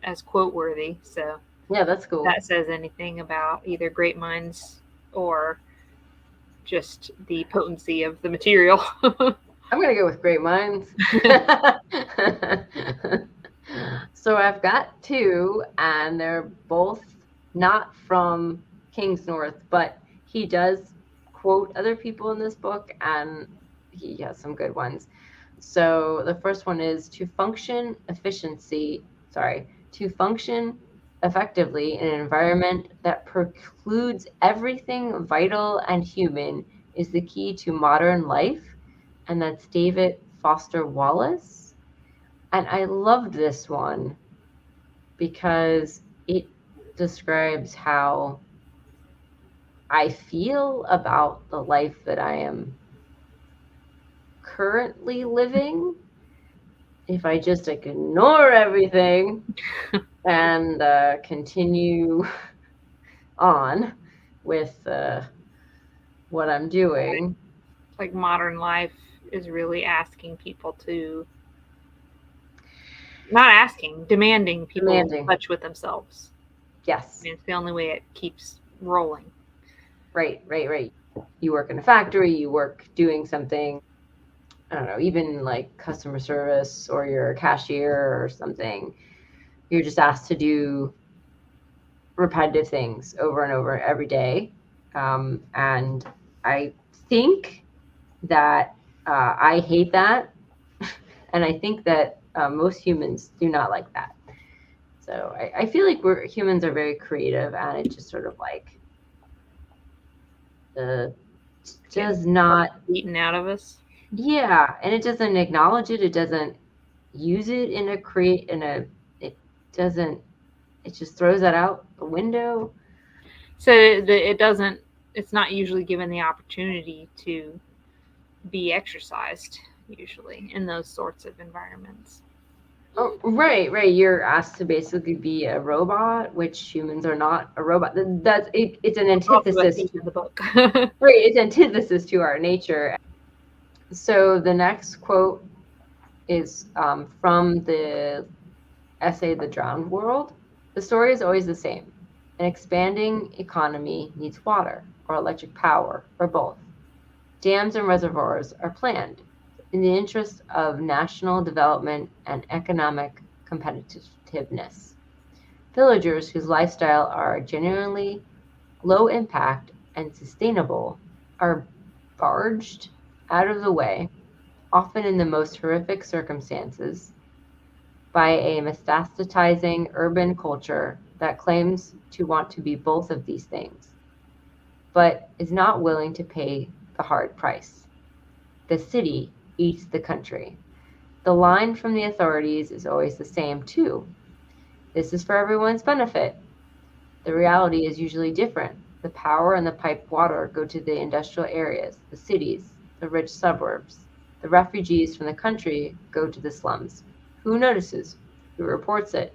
as quote worthy. So yeah, that's cool. That says anything about either great minds or just the potency of the material. I'm gonna go with great minds. So I've got two, and they're both not from Kingsnorth, but he does quote other people in this book, and he has some good ones. So the first one is to function effectively in an environment that precludes everything vital and human is the key to modern life. And that's David Foster Wallace. And I loved this one because it describes how I feel about the life that I am currently living. If I just ignore everything and continue on with what I'm doing. Like modern life is really asking people to, demanding people in touch with themselves. Yes. I mean, it's the only way it keeps rolling. Right. You work in a factory, you work doing something, I don't know, even like customer service, or you're a cashier or something. You're just asked to do repetitive things over and over every day. And I think that I hate that. And I think that most humans do not like that. So I feel like humans are very creative, and it just sort of like does not eaten out of us. Yeah, and it doesn't acknowledge it. It doesn't use it it just throws that out the window. So it's not usually given the opportunity to be exercised, usually, in those sorts of environments. Oh, right. You're asked to basically be a robot, which humans are not a robot. It's an antithesis to the book. Right, it's antithesis to our nature. So the next quote is from the essay The Drowned World. The story is always the same. An expanding economy needs water or electric power or both. Dams and reservoirs are planned in the interest of national development and economic competitiveness. Villagers whose lifestyle are genuinely low impact and sustainable are barged out of the way, often in the most horrific circumstances, by a metastasizing urban culture that claims to want to be both of these things, but is not willing to pay the hard price. The city eats the country. The line from the authorities is always the same, too. This is for everyone's benefit. The reality is usually different. The power and the piped water go to the industrial areas, the cities, the rich suburbs. The refugees from the country go to the slums. Who notices? Who reports it?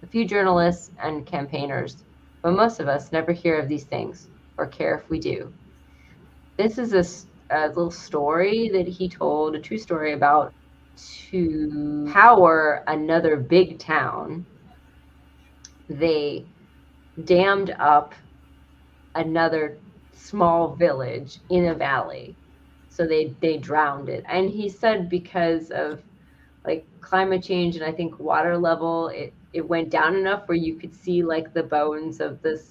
A few journalists and campaigners, but most of us never hear of these things or care if we do. This is a little story that he told, a true story about to power another big town. They dammed up another small village in a valley. So they drowned it. And he said because of like climate change and I think water level, it went down enough where you could see like the bones of the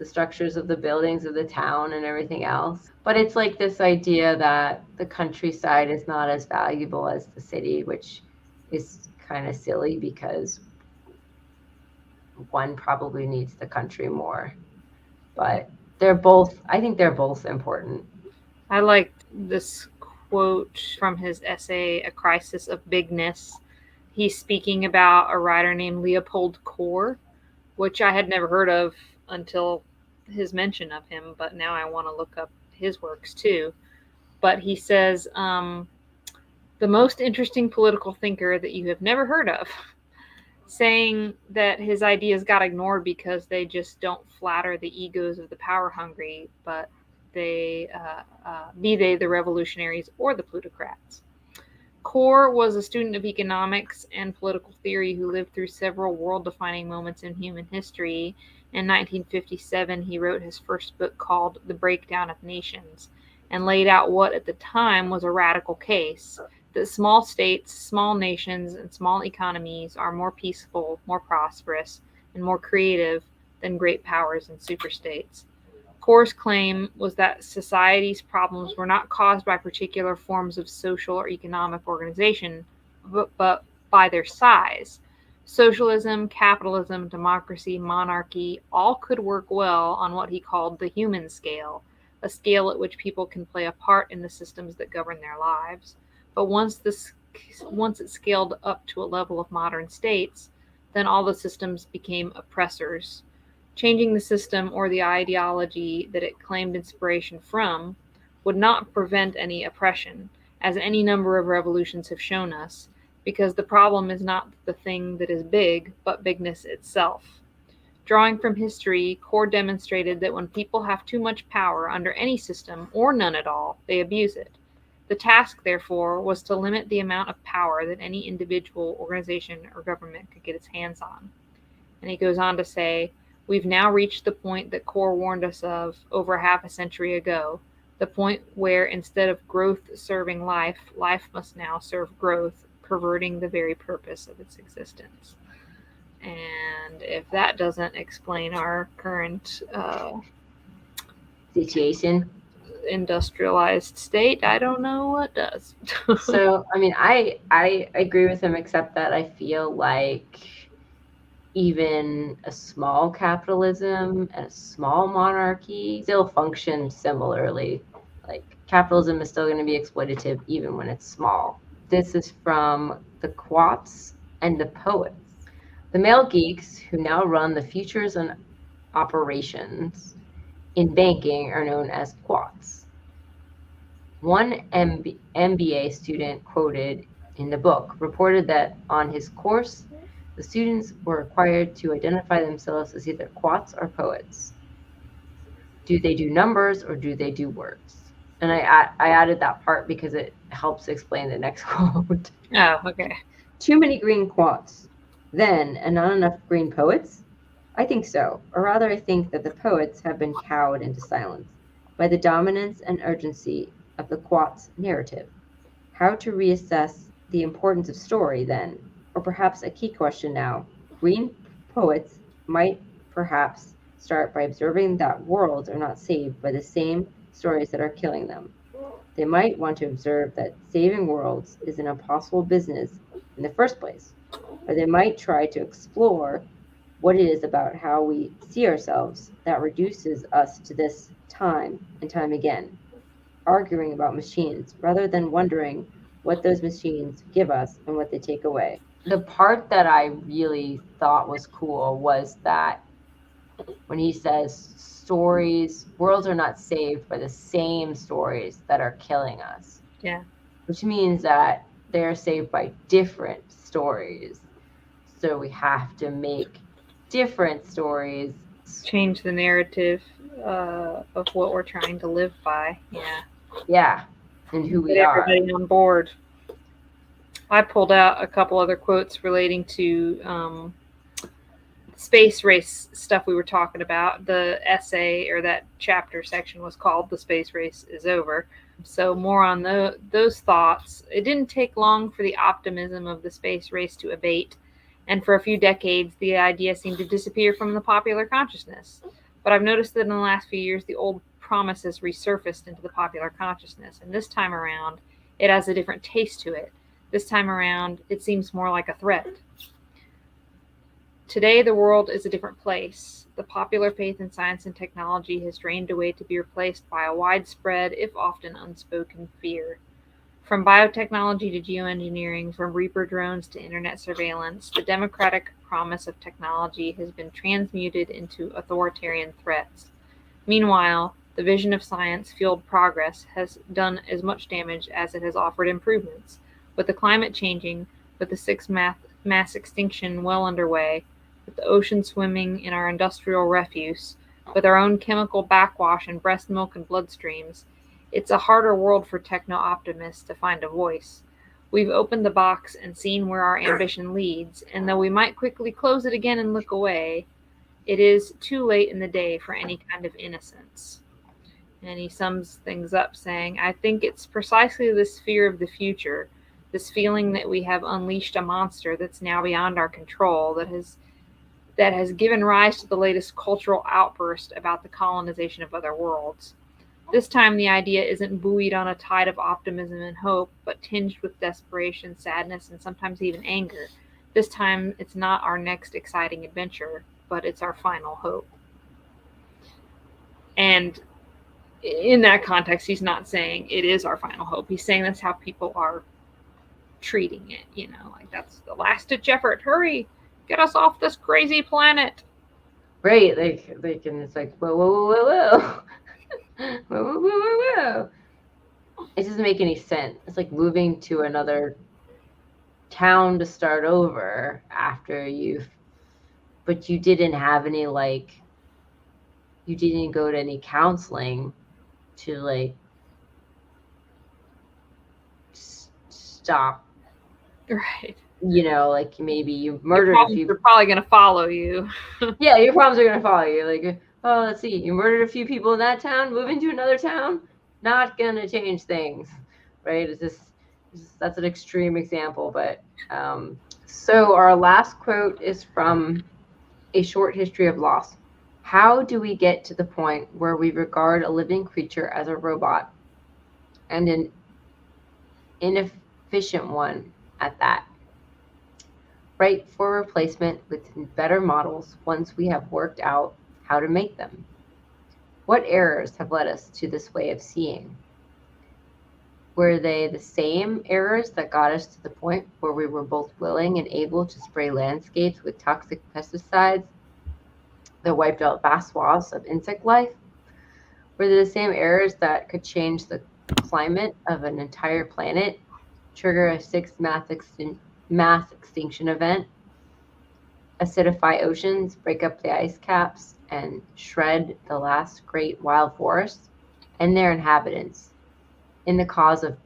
structures of the buildings of the town and everything else. But it's like this idea that the countryside is not as valuable as the city, which is kind of silly because one probably needs the country more. But I think they're both important. I liked this quote from his essay, A Crisis of Bigness. He's speaking about a writer named Leopold Kohr, which I had never heard of until his mention of him, but now I want to look up his works too. But he says, the most interesting political thinker that you have never heard of, saying that his ideas got ignored because they just don't flatter the egos of the power hungry, but be they the revolutionaries or the plutocrats. Kohr was a student of economics and political theory who lived through several world-defining moments in human history. In 1957, he wrote his first book called The Breakdown of Nations and laid out what at the time was a radical case that small states, small nations, and small economies are more peaceful, more prosperous, and more creative than great powers and superstates. Kohr's claim was that society's problems were not caused by particular forms of social or economic organization, but by their size. Socialism, capitalism, democracy, monarchy all could work well on what he called the human scale, a scale at which people can play a part in the systems that govern their lives. But once it scaled up to a level of modern states, then all the systems became oppressors. Changing the system or the ideology that it claimed inspiration from would not prevent any oppression, as any number of revolutions have shown us, because the problem is not the thing that is big, but bigness itself. Drawing from history, Kohr demonstrated that when people have too much power under any system, or none at all, they abuse it. The task, therefore, was to limit the amount of power that any individual, organization, or government could get its hands on. And he goes on to say, we've now reached the point that Kohr warned us of over half a century ago, the point where instead of growth serving life, life must now serve growth, perverting the very purpose of its existence. And if that doesn't explain our current situation, industrialized state, I don't know what does. So, I mean, I agree with him, except that I feel like even a small capitalism and a small monarchy still function similarly. Like, capitalism is still going to be exploitative even when it's small. This is from the Quats and the Poets. The male geeks who now run the futures and operations in banking are known as Quats. One MBA student quoted in the book reported that on his course, the students were required to identify themselves as either Quats or Poets. Do they do numbers or do they do words? And I added that part because it helps explain the next quote. Oh, okay. Too many green Quats, then, and not enough green Poets? I think so, or rather I think that the poets have been cowed into silence by the dominance and urgency of the Quats narrative. How to reassess the importance of story, then, or perhaps a key question now, green poets might perhaps start by observing that worlds are not saved by the same stories that are killing them. They might want to observe that saving worlds is an impossible business in the first place, or they might try to explore what it is about how we see ourselves that reduces us to this time and time again, arguing about machines rather than wondering what those machines give us and what they take away. The part that I really thought was cool was that when he says stories, worlds are not saved by the same stories that are killing us. Yeah. Which means that they're saved by different stories. So we have to make different stories. Change the narrative of what we're trying to live by. Yeah. Yeah. And who we Get are. everybody on board. I pulled out a couple other quotes relating to space race stuff we were talking about. The essay or that chapter section was called "The Space Race is Over." So more on those thoughts. It didn't take long for the optimism of the space race to abate, and for a few decades the idea seemed to disappear from the popular consciousness. But I've noticed that in the last few years the old promises resurfaced into the popular consciousness, and this time around it has a different taste to it. This time around it seems more like a threat. Today the world is a different place. The popular faith in science and technology has drained away to be replaced by a widespread, if often unspoken, fear. From biotechnology to geoengineering, from reaper drones to internet surveillance, the democratic promise of technology has been transmuted into authoritarian threats. Meanwhile, the vision of science-fueled progress has done as much damage as it has offered improvements. With the climate changing, with the sixth mass extinction well underway, with the ocean swimming in our industrial refuse, with our own chemical backwash in breast milk and bloodstreams, it's a harder world for techno-optimists to find a voice. We've opened the box and seen where our ambition leads, and though we might quickly close it again and look away, it is too late in the day for any kind of innocence. And he sums things up saying, I think it's precisely this fear of the future, this feeling that we have unleashed a monster that's now beyond our control, that has given rise to the latest cultural outburst about the colonization of other worlds. This time the idea isn't buoyed on a tide of optimism and hope, but tinged with desperation, sadness, and sometimes even anger. This time it's not our next exciting adventure, but it's our final hope. And in that context, he's not saying it is our final hope. He's saying that's how people are treating it, like that's the last-ditch effort. Hurry, get us off this crazy planet. Right, they can, it's like, whoa, whoa, whoa, whoa, whoa. Whoa, whoa, whoa, whoa, whoa. It doesn't make any sense. It's like moving to another town to start over after but you didn't have any, you didn't go to any counseling to stop. Right. Maybe you murdered a few. They're probably going to follow you. Yeah, your problems are going to follow you. Oh, let's see, you murdered a few people in that town, moving to another town, not going to change things, right? That's an extreme example, but so our last quote is from A Short History of Loss. How do we get to the point where we regard a living creature as a robot, and an inefficient one at that? Right for replacement with better models once we have worked out how to make them. What errors have led us to this way of seeing? Were they the same errors that got us to the point where we were both willing and able to spray landscapes with toxic pesticides that wiped out vast swaths of insect life? Were they the same errors that could change the climate of an entire planet, trigger a sixth mass extinction event, acidify oceans, break up the ice caps, and shred the last great wild forests and their inhabitants in the cause of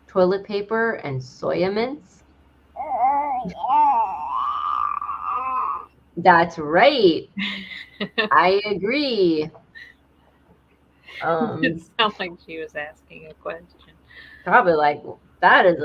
toilet paper and soya mints? That's right. I agree. It sounds like she was asking a question. Probably that is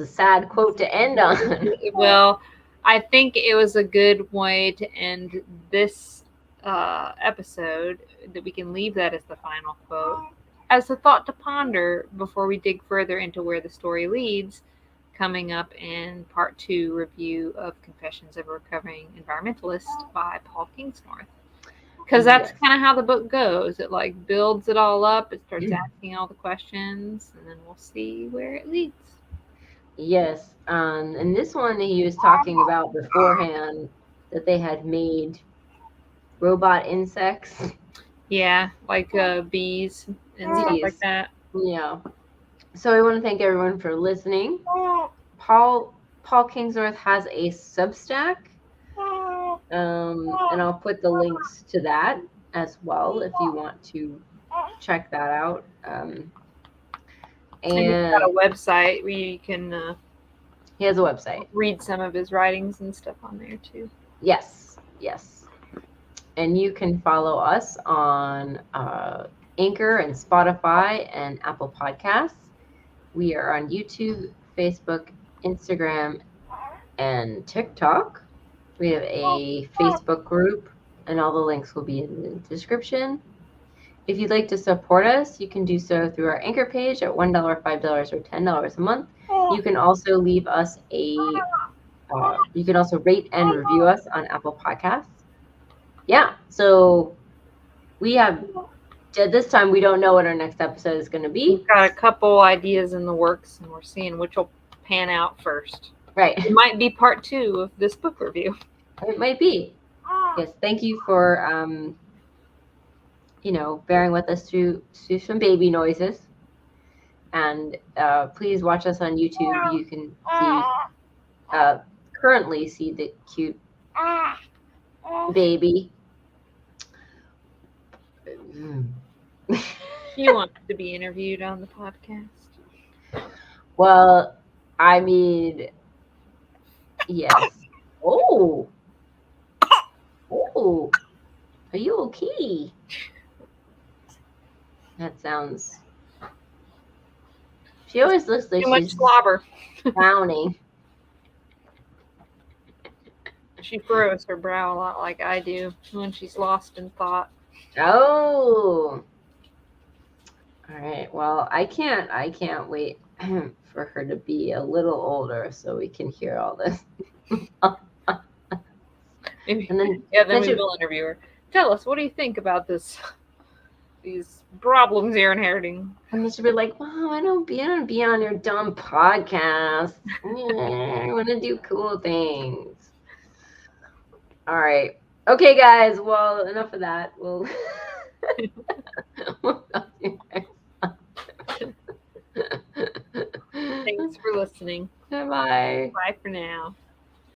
a sad quote to end on. Well, I think it was a good way to end this episode, that we can leave that as the final quote, as a thought to ponder before we dig further into where the story leads, coming up in part 2 review of Confessions of a Recovering Environmentalist by Paul Kingsnorth. Because that's kind of how the book goes. It builds it all up. It starts asking all the questions, and then we'll see where it leads. Yes. And this one, he was talking about beforehand that they had made robot insects. Yeah, like bees and stuff like that. Yeah. So I want to thank everyone for listening. Paul Kingsnorth has a Substack. And I'll put the links to that as well if you want to check that out. And he's got a website where you can he has a website. Read some of his writings and stuff on there too. Yes. And you can follow us on Anchor and Spotify and Apple Podcasts. We are on YouTube, Facebook, Instagram, and TikTok. We have a Facebook group, and all the links will be in the description. If you'd like to support us, you can do so through our Anchor page at $1, $5, or $10 a month. You can also leave us you can also rate and review us on Apple Podcasts. Yeah, so we have This time we don't know what our next episode is going to be. We've got a couple ideas in the works, and we're seeing which will pan out first. Right. It might be part 2 of this book review. It might be. Yes. Thank you for, bearing with us through some baby noises. And please watch us on YouTube. You can currently see the cute baby. He wants to be interviewed on the podcast. Well, I mean, yes. Oh, are you okay? That sounds. She always looks like Too much she's slobber. drowning. She furrows her brow a lot like I do when she's lost in thought. Oh. All right. Well, I can't wait for her to be a little older so we can hear all this. Maybe. And then, then we will interview her. Tell us, what do you think about these problems you're inheriting? And then she'll be like, "Mom, I don't be on your dumb podcast. I want to do cool things." All right. Okay, guys. Well, enough of that. We'll talk to you next time. Thanks for listening. Bye-bye. Bye for now.